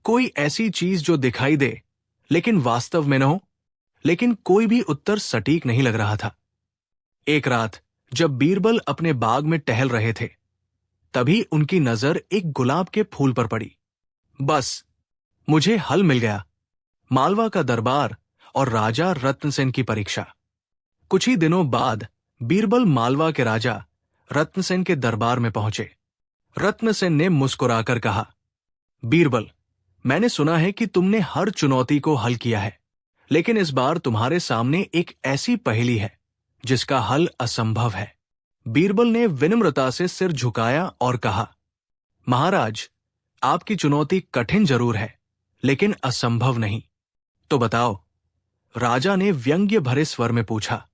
A: कोई ऐसी चीज जो दिखाई दे लेकिन वास्तव में न हो, लेकिन कोई भी उत्तर सटीक नहीं लग रहा था। एक रात जब बीरबल अपने बाग में टहल रहे थे, तभी उनकी नजर एक गुलाब के फूल पर पड़ी। बस, मुझे हल मिल गया। मालवा का दरबार और राजा रत्नसेन की परीक्षा। कुछ ही दिनों बाद बीरबल मालवा के राजा रत्नसेन के दरबार में पहुंचे। रत्नसेन ने मुस्कुराकर कहा, बीरबल, मैंने सुना है कि तुमने हर चुनौती को हल किया है, लेकिन इस बार तुम्हारे सामने एक ऐसी पहेली है जिसका हल असंभव है। बीरबल ने विनम्रता से सिर झुकाया और कहा, महाराज, आपकी चुनौती कठिन जरूर है, लेकिन असंभव नहीं। तो बताओ, राजा ने व्यंग्य भरे स्वर में पूछा,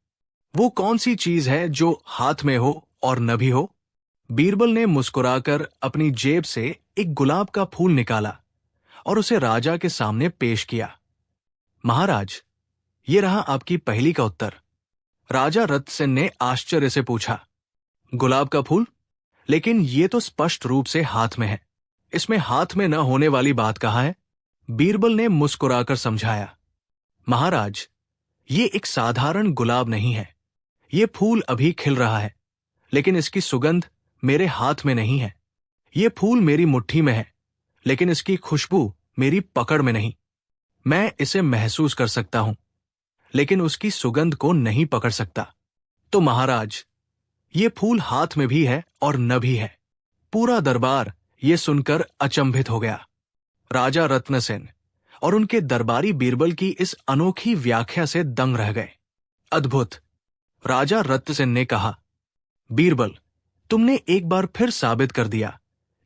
A: वो कौन सी चीज है जो हाथ में हो और न भी हो? बीरबल ने मुस्कुराकर अपनी जेब से एक गुलाब का फूल निकाला और उसे राजा के सामने पेश किया। महाराज, ये रहा आपकी पहेली का उत्तर। राजा रत्नसेन ने आश्चर्य से पूछा, गुलाब का फूल? लेकिन ये तो स्पष्ट रूप से हाथ में है, इसमें हाथ में न होने वाली बात कहाँ है? बीरबल ने मुस्कुराकर समझाया, महाराज, ये एक साधारण गुलाब नहीं है। ये फूल अभी खिल रहा है, लेकिन इसकी सुगंध मेरे हाथ में नहीं है। ये फूल मेरी मुट्ठी में है, लेकिन इसकी खुशबू मेरी पकड़ में नहीं। मैं इसे महसूस कर सकता हूं, लेकिन उसकी सुगंध को नहीं पकड़ सकता। तो महाराज, ये फूल हाथ में भी है और न भी है। पूरा दरबार ये सुनकर अचंभित हो गया। राजा रत्नसेन और उनके दरबारी बीरबल की इस अनोखी व्याख्या से दंग रह गए। अद्भुत! राजा रत्नसेन ने कहा, बीरबल, तुमने एक बार फिर साबित कर दिया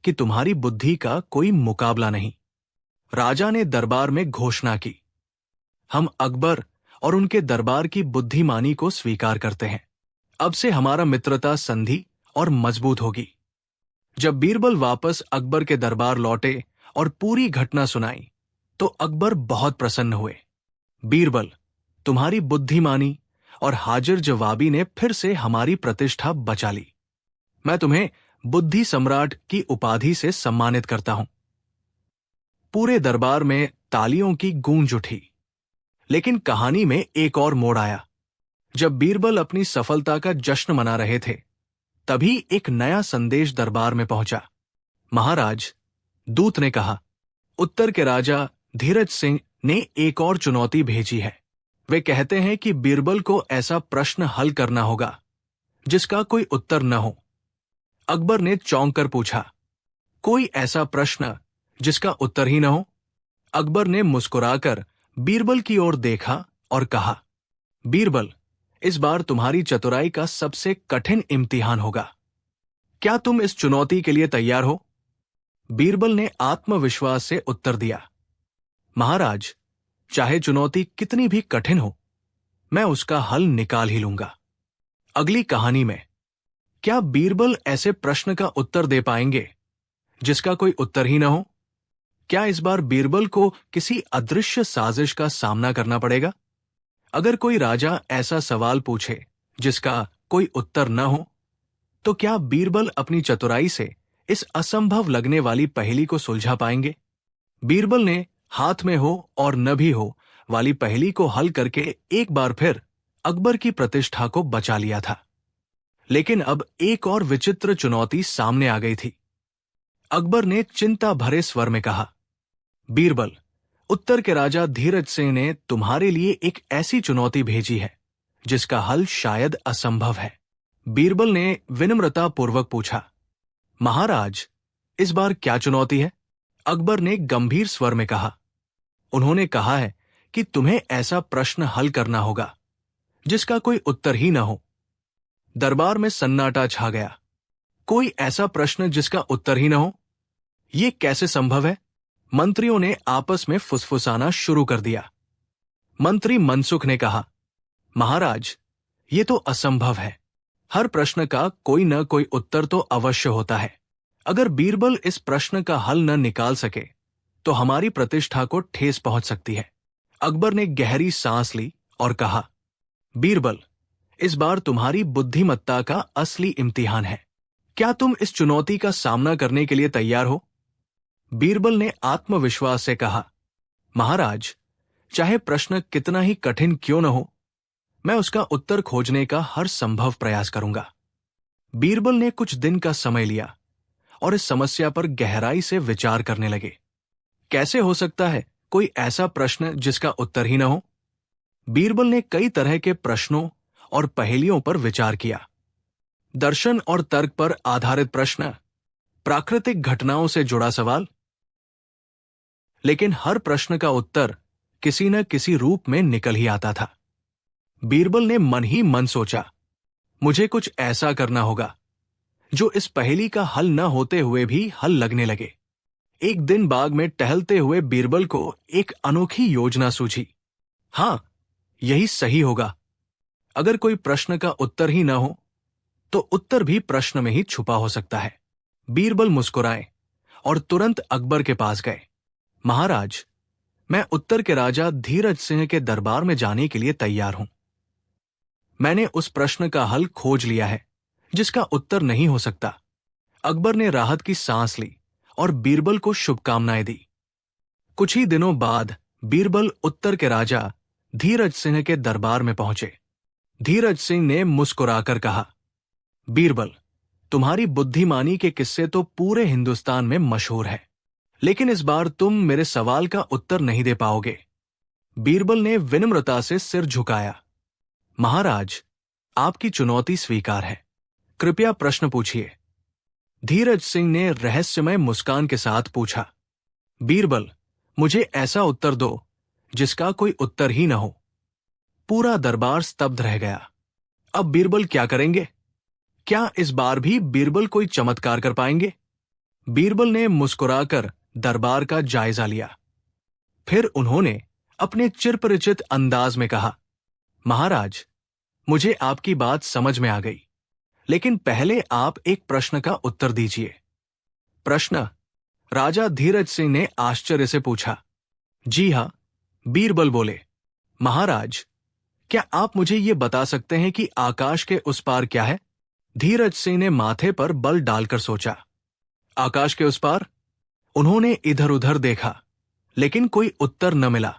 A: कि तुम्हारी बुद्धि का कोई मुकाबला नहीं। राजा ने दरबार में घोषणा की, हम अकबर और उनके दरबार की बुद्धिमानी को स्वीकार करते हैं। अब से हमारा मित्रता संधि और मजबूत होगी। जब बीरबल वापस अकबर के दरबार लौटे और पूरी घटना सुनाई, तो अकबर बहुत प्रसन्न हुए। बीरबल, तुम्हारी बुद्धिमानी और हाजिर जवाबी ने फिर से हमारी प्रतिष्ठा बचा ली। मैं तुम्हें बुद्धि सम्राट की उपाधि से सम्मानित करता हूं। पूरे दरबार में तालियों की गूंज उठी। लेकिन कहानी में एक और मोड़ आया। जब बीरबल अपनी सफलता का जश्न मना रहे थे, तभी एक नया संदेश दरबार में पहुंचा। महाराज, दूत ने कहा, उत्तर के राजा धीरज सिंह ने एक और चुनौती भेजी है। वे कहते हैं कि बीरबल को ऐसा प्रश्न हल करना होगा जिसका कोई उत्तर न हो। अकबर ने चौंक कर पूछा, कोई ऐसा प्रश्न जिसका उत्तर ही न हो? अकबर ने मुस्कुराकर बीरबल की ओर देखा और कहा, बीरबल, इस बार तुम्हारी चतुराई का सबसे कठिन इम्तिहान होगा। क्या तुम इस चुनौती के लिए तैयार हो? बीरबल ने आत्मविश्वास से उत्तर दिया, महाराज, चाहे चुनौती कितनी भी कठिन हो, मैं उसका हल निकाल ही लूंगा। अगली कहानी में क्या बीरबल ऐसे प्रश्न का उत्तर दे पाएंगे जिसका कोई उत्तर ही न हो? क्या इस बार बीरबल को किसी अदृश्य साजिश का सामना करना पड़ेगा? अगर कोई राजा ऐसा सवाल पूछे जिसका कोई उत्तर न हो, तो क्या बीरबल अपनी चतुराई से इस असंभव लगने वाली पहेली को सुलझा पाएंगे? बीरबल ने हाथ में हो और न भी हो वाली पहेली को हल करके एक बार फिर अकबर की प्रतिष्ठा को बचा लिया था। लेकिन अब एक और विचित्र चुनौती सामने आ गई थी। अकबर ने चिंता भरे स्वर में कहा, बीरबल, उत्तर के राजा धीरज सिंह ने तुम्हारे लिए एक ऐसी चुनौती भेजी है जिसका हल शायद असंभव है। बीरबल ने विनम्रता पूर्वक पूछा, महाराज, इस बार क्या चुनौती है? अकबर ने गंभीर स्वर में कहा, उन्होंने कहा है कि तुम्हें ऐसा प्रश्न हल करना होगा जिसका कोई उत्तर ही न हो। दरबार में सन्नाटा छा गया। कोई ऐसा प्रश्न जिसका उत्तर ही न हो? यह कैसे संभव है? मंत्रियों ने आपस में फुसफुसाना शुरू कर दिया। मंत्री मनसुख ने कहा, महाराज, ये तो असंभव है। हर प्रश्न का कोई न कोई उत्तर तो अवश्य होता है। अगर बीरबल इस प्रश्न का हल न निकाल सके तो हमारी प्रतिष्ठा को ठेस पहुंच सकती है। अकबर ने गहरी सांस ली और कहा, बीरबल, इस बार तुम्हारी बुद्धिमत्ता का असली इम्तिहान है। क्या तुम इस चुनौती का सामना करने के लिए तैयार हो? बीरबल ने आत्मविश्वास से कहा, महाराज, चाहे प्रश्न कितना ही कठिन क्यों न हो, मैं उसका उत्तर खोजने का हर संभव प्रयास करूंगा। बीरबल ने कुछ दिन का समय लिया और इस समस्या पर गहराई से विचार करने लगे। कैसे हो सकता है कोई ऐसा प्रश्न जिसका उत्तर ही न हो? बीरबल ने कई तरह के प्रश्नों और पहेलियों पर विचार किया। दर्शन और तर्क पर आधारित प्रश्न, प्राकृतिक घटनाओं से जुड़ा सवाल, लेकिन हर प्रश्न का उत्तर किसी न किसी रूप में निकल ही आता था। बीरबल ने मन ही मन सोचा, मुझे कुछ ऐसा करना होगा जो इस पहेली का हल न होते हुए भी हल लगने लगे। एक दिन बाग में टहलते हुए बीरबल को एक अनोखी योजना सूझी। हां, यही सही होगा। अगर कोई प्रश्न का उत्तर ही न हो तो उत्तर भी प्रश्न में ही छुपा हो सकता है। बीरबल मुस्कुराए और तुरंत अकबर के पास गए। महाराज, मैं उत्तर के राजा धीरज सिंह के दरबार में जाने के लिए तैयार हूं। मैंने उस प्रश्न का हल खोज लिया है जिसका उत्तर नहीं हो सकता। अकबर ने राहत की सांस ली और बीरबल को शुभकामनाएं दी। कुछ ही दिनों बाद बीरबल उत्तर के राजा धीरज सिंह के दरबार में पहुंचे। धीरज सिंह ने मुस्कुराकर कहा, बीरबल, तुम्हारी बुद्धिमानी के किस्से तो पूरे हिंदुस्तान में मशहूर है, लेकिन इस बार तुम मेरे सवाल का उत्तर नहीं दे पाओगे। बीरबल ने विनम्रता से सिर झुकाया। महाराज, आपकी चुनौती स्वीकार है। कृपया प्रश्न पूछिए। धीरज सिंह ने रहस्यमय मुस्कान के साथ पूछा, बीरबल, मुझे ऐसा उत्तर दो जिसका कोई उत्तर ही न हो। पूरा दरबार स्तब्ध रह गया। अब बीरबल क्या करेंगे? क्या इस बार भी बीरबल कोई चमत्कार कर पाएंगे? बीरबल ने मुस्कुराकर दरबार का जायजा लिया। फिर उन्होंने अपने चिरपरिचित अंदाज में कहा, महाराज, मुझे आपकी बात समझ में आ गई, लेकिन पहले आप एक प्रश्न का उत्तर दीजिए। प्रश्न? राजा धीरज सिंह ने आश्चर्य से पूछा। जी हां, बीरबल बोले। महाराज, क्या आप मुझे ये बता सकते हैं कि आकाश के उस पार क्या है? धीरज सिंह ने माथे पर बल डालकर सोचा। आकाश के उस पार? उन्होंने इधर उधर देखा, लेकिन कोई उत्तर न मिला।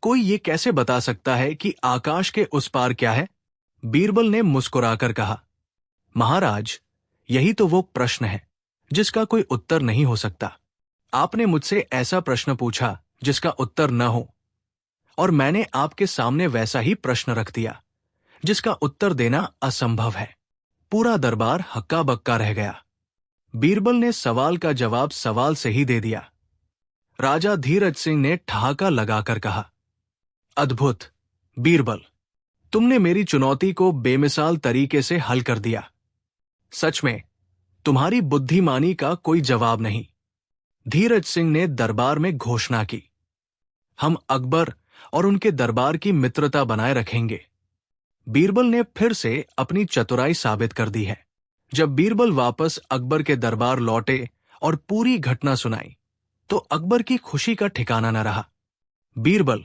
A: कोई ये कैसे बता सकता है कि आकाश के उस पार क्या है? बीरबल ने मुस्कुराकर कहा, महाराज, यही तो वो प्रश्न है जिसका कोई उत्तर नहीं हो सकता। आपने मुझसे ऐसा प्रश्न पूछा जिसका उत्तर न हो, और मैंने आपके सामने वैसा ही प्रश्न रख दिया जिसका उत्तर देना असंभव है। पूरा दरबार हक्का बक्का रह गया। बीरबल ने सवाल का जवाब सवाल से ही दे दिया। राजा धीरज सिंह ने ठहाका लगाकर कहा, अद्भुत बीरबल, तुमने मेरी चुनौती को बेमिसाल तरीके से हल कर दिया। सच में तुम्हारी बुद्धिमानी का कोई जवाब नहीं। धीरज सिंह ने दरबार में घोषणा की, हम अकबर और उनके दरबार की मित्रता बनाए रखेंगे। बीरबल ने फिर से अपनी चतुराई साबित कर दी है। जब बीरबल वापस अकबर के दरबार लौटे और पूरी घटना सुनाई तो अकबर की खुशी का ठिकाना न रहा। बीरबल,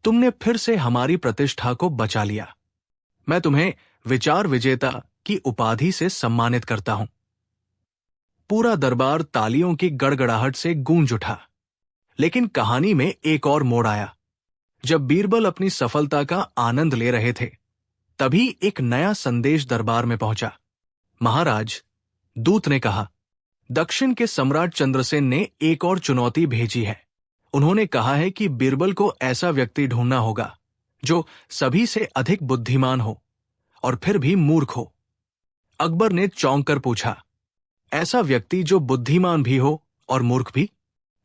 A: तुमने फिर से हमारी प्रतिष्ठा को बचा लिया। मैं तुम्हें विचार विजेता की उपाधि से सम्मानित करता हूं। पूरा दरबार तालियों की गड़गड़ाहट से गूंज उठा। लेकिन कहानी में एक और मोड़ आया। जब बीरबल अपनी सफलता का आनंद ले रहे थे, तभी एक नया संदेश दरबार में पहुंचा। महाराज, दूत ने कहा, दक्षिण के सम्राट चंद्रसेन ने एक और चुनौती भेजी है। उन्होंने कहा है कि बीरबल को ऐसा व्यक्ति ढूंढना होगा जो सभी से अधिक बुद्धिमान हो और फिर भी मूर्ख हो। अकबर ने चौंक कर पूछा, ऐसा व्यक्ति जो बुद्धिमान भी हो और मूर्ख भी?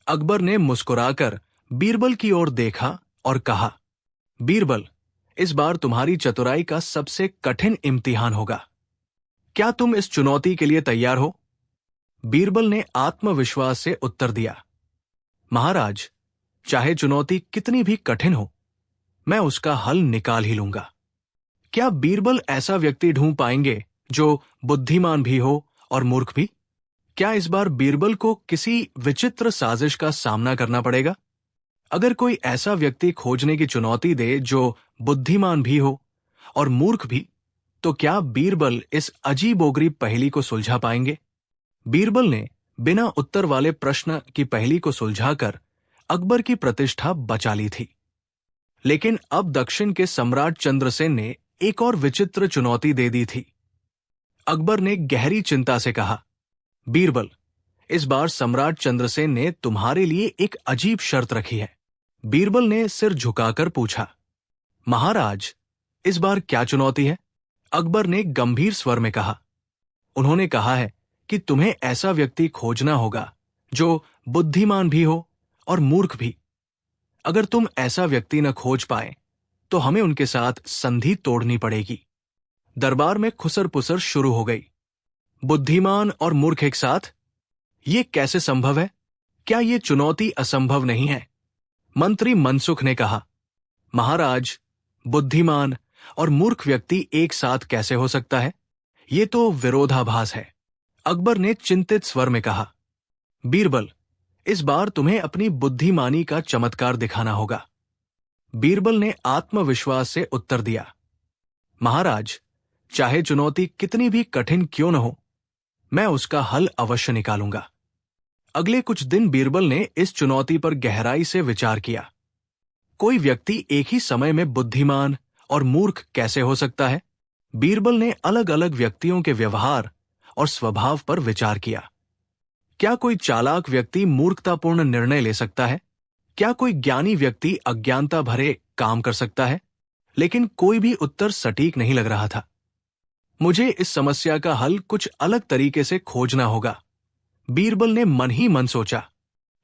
A: अकबर ने मुस्कुराकर बीरबल की ओर देखा और कहा, बीरबल, इस बार तुम्हारी चतुराई का सबसे कठिन इम्तिहान होगा। क्या तुम इस चुनौती के लिए तैयार हो? बीरबल ने आत्मविश्वास से उत्तर दिया, महाराज, चाहे चुनौती कितनी भी कठिन हो, मैं उसका हल निकाल ही लूंगा। क्या बीरबल ऐसा व्यक्ति ढूंढ पाएंगे जो बुद्धिमान भी हो और मूर्ख भी? क्या इस बार बीरबल को किसी विचित्र साजिश का सामना करना पड़ेगा? अगर कोई ऐसा व्यक्ति खोजने की चुनौती दे जो बुद्धिमान भी हो और मूर्ख भी, तो क्या बीरबल इस अजीबोगरीब पहेली को सुलझा पाएंगे? बीरबल ने बिना उत्तर वाले प्रश्न की पहेली को सुलझाकर अकबर की प्रतिष्ठा बचा ली थी। लेकिन अब दक्षिण के सम्राट चंद्रसेन ने एक और विचित्र चुनौती दे दी थी। अकबर ने गहरी चिंता से कहा, बीरबल, इस बार सम्राट चंद्रसेन ने तुम्हारे लिए एक अजीब शर्त रखी है। बीरबल ने सिर झुकाकर पूछा, महाराज, इस बार क्या चुनौती है? अकबर ने गंभीर स्वर में कहा, उन्होंने कहा है कि तुम्हें ऐसा व्यक्ति खोजना होगा जो बुद्धिमान भी हो और मूर्ख भी। अगर तुम ऐसा व्यक्ति न खोज पाए तो हमें उनके साथ संधि तोड़नी पड़ेगी। दरबार में खुसर पुसर शुरू हो गई। बुद्धिमान और मूर्ख एक साथ? ये कैसे संभव है? क्या ये चुनौती असंभव नहीं है? मंत्री मनसुख ने कहा, महाराज, बुद्धिमान और मूर्ख व्यक्ति एक साथ कैसे हो सकता है? ये तो विरोधाभास है। अकबर ने चिंतित स्वर में कहा, बीरबल, इस बार तुम्हें अपनी बुद्धिमानी का चमत्कार दिखाना होगा। बीरबल ने आत्मविश्वास से उत्तर दिया, महाराज, चाहे चुनौती कितनी भी कठिन क्यों न हो, मैं उसका हल अवश्य निकालूंगा। अगले कुछ दिन बीरबल ने इस चुनौती पर गहराई से विचार किया। कोई व्यक्ति एक ही समय में बुद्धिमान और मूर्ख कैसे हो सकता है? बीरबल ने अलग अलग व्यक्तियों के व्यवहार और स्वभाव पर विचार किया। क्या कोई चालाक व्यक्ति मूर्खतापूर्ण निर्णय ले सकता है? क्या कोई ज्ञानी व्यक्ति अज्ञानता भरे काम कर सकता है? लेकिन कोई भी उत्तर सटीक नहीं लग रहा था। मुझे इस समस्या का हल कुछ अलग तरीके से खोजना होगा, बीरबल ने मन ही मन सोचा।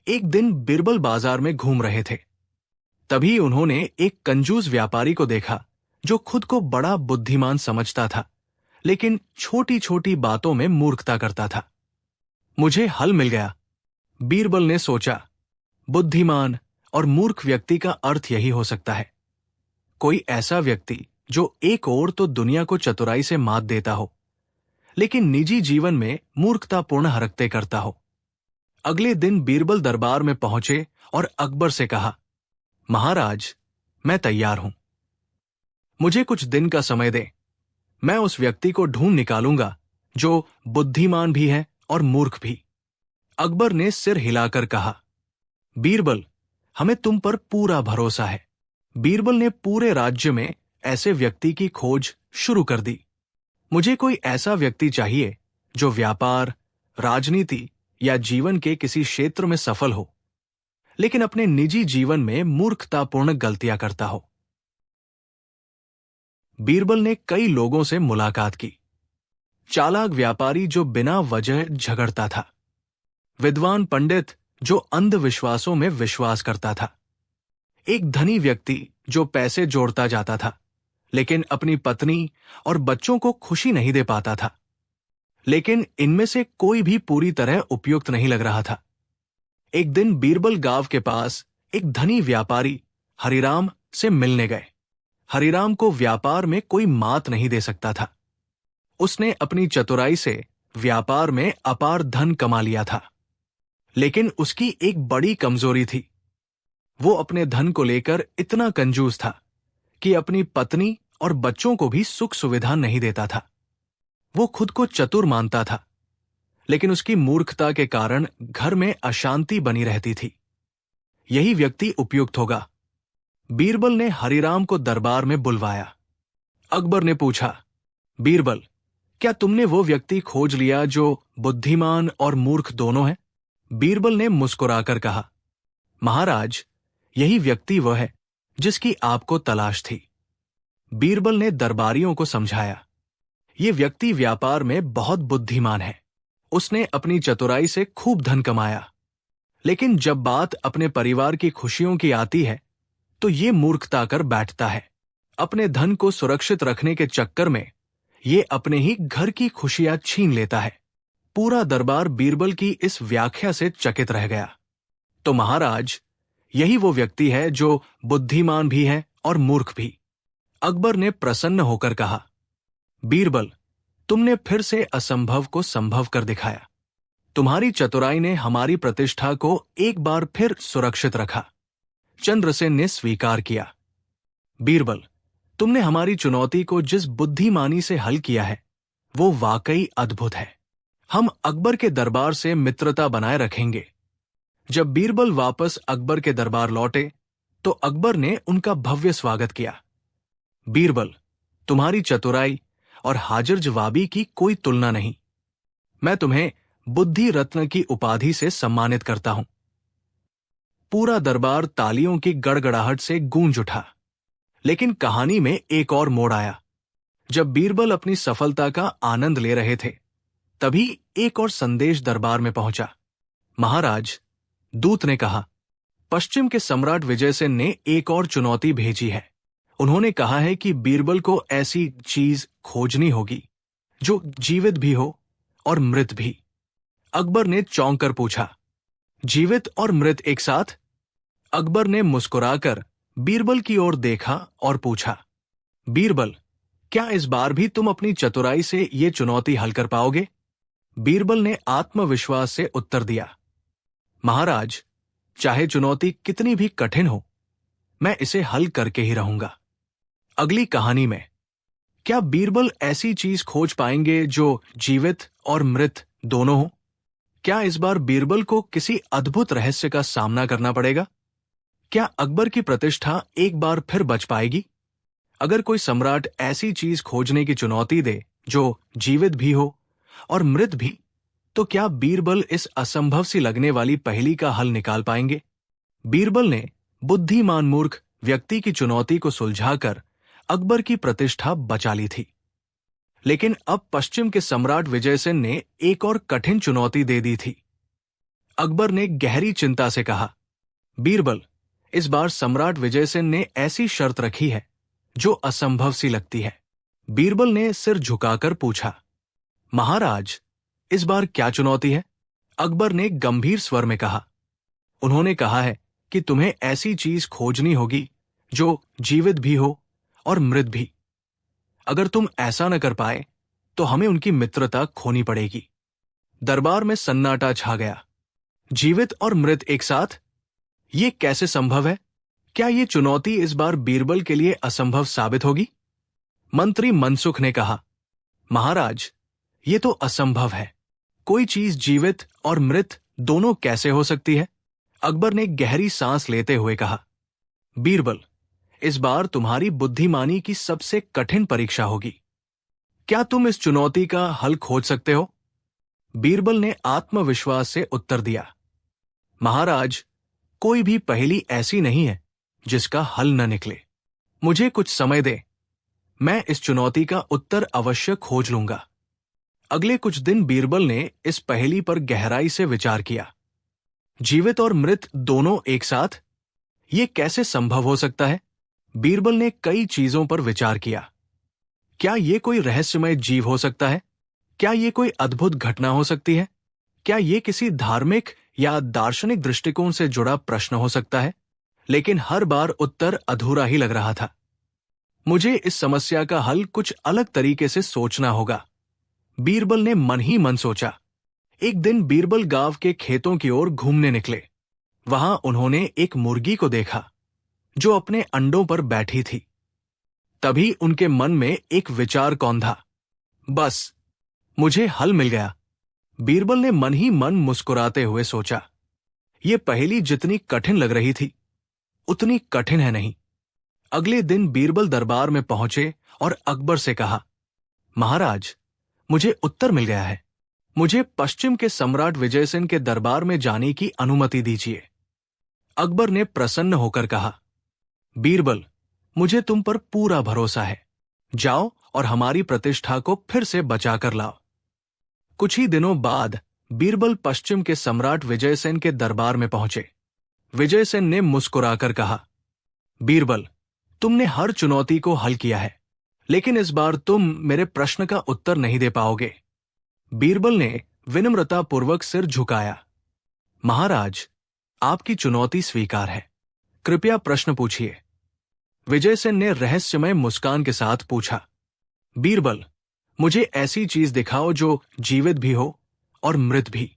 A: एक दिन बीरबल बाजार में घूम रहे थे। तभी उन्होंने एक कंजूस व्यापारी को देखा जो खुद को बड़ा बुद्धिमान समझता था, लेकिन छोटी छोटी बातों में मूर्खता करता था। मुझे हल मिल गया, बीरबल ने सोचा। बुद्धिमान और मूर्ख व्यक्ति का अर्थ यही हो सकता है, कोई ऐसा व्यक्ति जो एक ओर तो दुनिया को चतुराई से मात देता हो, लेकिन निजी जीवन में मूर्खतापूर्ण हरकतें करता हो। अगले दिन बीरबल दरबार में पहुंचे और अकबर से कहा, महाराज, मैं तैयार हूं। मुझे कुछ दिन का समय दें। मैं उस व्यक्ति को ढूंढ निकालूंगा जो बुद्धिमान भी है और मूर्ख भी। अकबर ने सिर हिलाकर कहा, बीरबल, हमें तुम पर पूरा भरोसा है। बीरबल ने पूरे राज्य में ऐसे व्यक्ति की खोज शुरू कर दी। मुझे कोई ऐसा व्यक्ति चाहिए जो व्यापार, राजनीति या जीवन के किसी क्षेत्र में सफल हो, लेकिन अपने निजी जीवन में मूर्खतापूर्ण गलतियां करता हो। बीरबल ने कई लोगों से मुलाकात की। चालाक व्यापारी जो बिना वजह झगड़ता था, विद्वान पंडित जो अंधविश्वासों में विश्वास करता था, एक धनी व्यक्ति जो पैसे जोड़ता जाता था, लेकिन अपनी पत्नी और बच्चों को खुशी नहीं दे पाता था। लेकिन इनमें से कोई भी पूरी तरह उपयुक्त नहीं लग रहा था। एक दिन बीरबल गांव के पास एक धनी व्यापारी हरिराम से मिलने गए। हरिराम को व्यापार में कोई मात नहीं दे सकता था। उसने अपनी चतुराई से व्यापार में अपार धन कमा लिया था, लेकिन उसकी एक बड़ी कमजोरी थी। वो अपने धन को लेकर इतना कंजूस था कि अपनी पत्नी और बच्चों को भी सुख सुविधा नहीं देता था। वो खुद को चतुर मानता था, लेकिन उसकी मूर्खता के कारण घर में अशांति बनी रहती थी। यही व्यक्ति उपयुक्त होगा। बीरबल ने हरिराम को दरबार में बुलवाया। अकबर ने पूछा, बीरबल, क्या तुमने वो व्यक्ति खोज लिया जो बुद्धिमान और मूर्ख दोनों है? बीरबल ने मुस्कुराकर कहा, महाराज, यही व्यक्ति वह है जिसकी आपको तलाश थी। बीरबल ने दरबारियों को समझाया, ये व्यक्ति व्यापार में बहुत बुद्धिमान है। उसने अपनी चतुराई से खूब धन कमाया, लेकिन जब बात अपने परिवार की खुशियों की आती है तो ये मूर्खता कर बैठता है। अपने धन को सुरक्षित रखने के चक्कर में ये अपने ही घर की खुशियां छीन लेता है। पूरा दरबार बीरबल की इस व्याख्या से चकित रह गया। तो महाराज, यही वो व्यक्ति है जो बुद्धिमान भी है और मूर्ख भी। अकबर ने प्रसन्न होकर कहा, बीरबल, तुमने फिर से असंभव को संभव कर दिखाया। तुम्हारी चतुराई ने हमारी प्रतिष्ठा को एक बार फिर सुरक्षित रखा। चंद्रसेन ने स्वीकार किया, बीरबल, तुमने हमारी चुनौती को जिस बुद्धिमानी से हल किया है वो वाकई अद्भुत है। हम अकबर के दरबार से मित्रता बनाए रखेंगे। जब बीरबल वापस अकबर के दरबार लौटे तो अकबर ने उनका भव्य स्वागत किया। बीरबल, तुम्हारी चतुराई और हाजिर जवाबी की कोई तुलना नहीं। मैं तुम्हें बुद्धि रत्न की उपाधि से सम्मानित करता हूं। पूरा दरबार तालियों की गड़गड़ाहट से गूंज उठा। लेकिन कहानी में एक और मोड़ आया। जब बीरबल अपनी सफलता का आनंद ले रहे थे, तभी एक और संदेश दरबार में पहुंचा। महाराज, दूत ने कहा, पश्चिम के सम्राट विजयसेन ने एक और चुनौती भेजी है। उन्होंने कहा है कि बीरबल को ऐसी चीज खोजनी होगी जो जीवित भी हो और मृत भी। अकबर ने चौंक कर पूछा, जीवित और मृत एक साथ? अकबर ने मुस्कुराकर बीरबल की ओर देखा और पूछा, बीरबल, क्या इस बार भी तुम अपनी चतुराई से ये चुनौती हल कर पाओगे? बीरबल ने आत्मविश्वास से उत्तर दिया, महाराज, चाहे चुनौती कितनी भी कठिन हो, मैं इसे हल करके ही रहूंगा। अगली कहानी में क्या बीरबल ऐसी चीज खोज पाएंगे जो जीवित और मृत दोनों हो? क्या इस बार बीरबल को किसी अद्भुत रहस्य का सामना करना पड़ेगा? क्या अकबर की प्रतिष्ठा एक बार फिर बच पाएगी? अगर कोई सम्राट ऐसी चीज खोजने की चुनौती दे जो जीवित भी हो और मृत भी, तो क्या बीरबल इस असंभव सी लगने वाली पहेली का हल निकाल पाएंगे? बीरबल ने बुद्धिमान मूर्ख व्यक्ति की चुनौती को सुलझाकर अकबर की प्रतिष्ठा बचा ली थी। लेकिन अब पश्चिम के सम्राट विजयसेन ने एक और कठिन चुनौती दे दी थी। अकबर ने गहरी चिंता से कहा, बीरबल, इस बार सम्राट विजयसेन ने ऐसी शर्त रखी है जो असंभव सी लगती है। बीरबल ने सिर झुकाकर पूछा, महाराज, इस बार क्या चुनौती है? अकबर ने गंभीर स्वर में कहा, उन्होंने कहा है कि तुम्हें ऐसी चीज खोजनी होगी जो जीवित भी हो और मृत भी। अगर तुम ऐसा न कर पाए तो हमें उनकी मित्रता खोनी पड़ेगी। दरबार में सन्नाटा छा गया। जीवित और मृत एक साथ? ये कैसे संभव है? क्या ये चुनौती इस बार बीरबल के लिए असंभव साबित होगी? मंत्री मनसुख ने कहा, महाराज, ये तो असंभव है। कोई चीज जीवित और मृत दोनों कैसे हो सकती है? अकबर ने गहरी सांस लेते हुए कहा, बीरबल, इस बार तुम्हारी बुद्धिमानी की सबसे कठिन परीक्षा होगी। क्या तुम इस चुनौती का हल खोज सकते हो? बीरबल ने आत्मविश्वास से उत्तर दिया, महाराज, कोई भी पहेली ऐसी नहीं है जिसका हल न निकले। मुझे कुछ समय दे, मैं इस चुनौती का उत्तर अवश्य खोज लूंगा। अगले कुछ दिन बीरबल ने इस पहेली पर गहराई से विचार किया। जीवित और मृत दोनों एक साथ? ये कैसे संभव हो सकता है? बीरबल ने कई चीजों पर विचार किया। क्या ये कोई रहस्यमय जीव हो सकता है? क्या ये कोई अद्भुत घटना हो सकती है? क्या ये किसी धार्मिक या दार्शनिक दृष्टिकोण से जुड़ा प्रश्न हो सकता है? लेकिन हर बार उत्तर अधूरा ही लग रहा था। मुझे इस समस्या का हल कुछ अलग तरीके से सोचना होगा, बीरबल ने मन ही मन सोचा। एक दिन बीरबल गांव के खेतों की ओर घूमने निकले। वहां उन्होंने एक मुर्गी को देखा जो अपने अंडों पर बैठी थी। तभी उनके मन में एक विचार कौंधा, बस, मुझे हल मिल गया। बीरबल ने मन ही मन मुस्कुराते हुए सोचा, ये पहेली जितनी कठिन लग रही थी उतनी कठिन है नहीं। अगले दिन बीरबल दरबार में पहुंचे और अकबर से कहा, महाराज, मुझे उत्तर मिल गया है। मुझे पश्चिम के सम्राट विजयसेन के दरबार में जाने की अनुमति दीजिए। अकबर ने प्रसन्न होकर कहा, बीरबल, मुझे तुम पर पूरा भरोसा है। जाओ और हमारी प्रतिष्ठा को फिर से बचाकर लाओ। कुछ ही दिनों बाद बीरबल पश्चिम के सम्राट विजयसेन के दरबार में पहुंचे। विजयसेन ने मुस्कुराकर कहा, बीरबल, तुमने हर चुनौती को हल किया है, लेकिन इस बार तुम मेरे प्रश्न का उत्तर नहीं दे पाओगे। बीरबल ने विनम्रतापूर्वक सिर झुकाया। महाराज, आपकी चुनौती स्वीकार है। कृपया प्रश्न पूछिए। विजयसेन ने रहस्यमय मुस्कान के साथ पूछा, बीरबल, मुझे ऐसी चीज दिखाओ जो जीवित भी हो और मृत भी।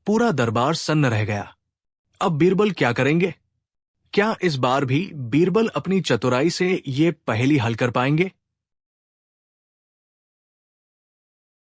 A: पूरा दरबार सन्न रह गया। अब बीरबल क्या करेंगे? क्या इस बार भी बीरबल अपनी चतुराई से ये पहेली हल कर पाएंगे?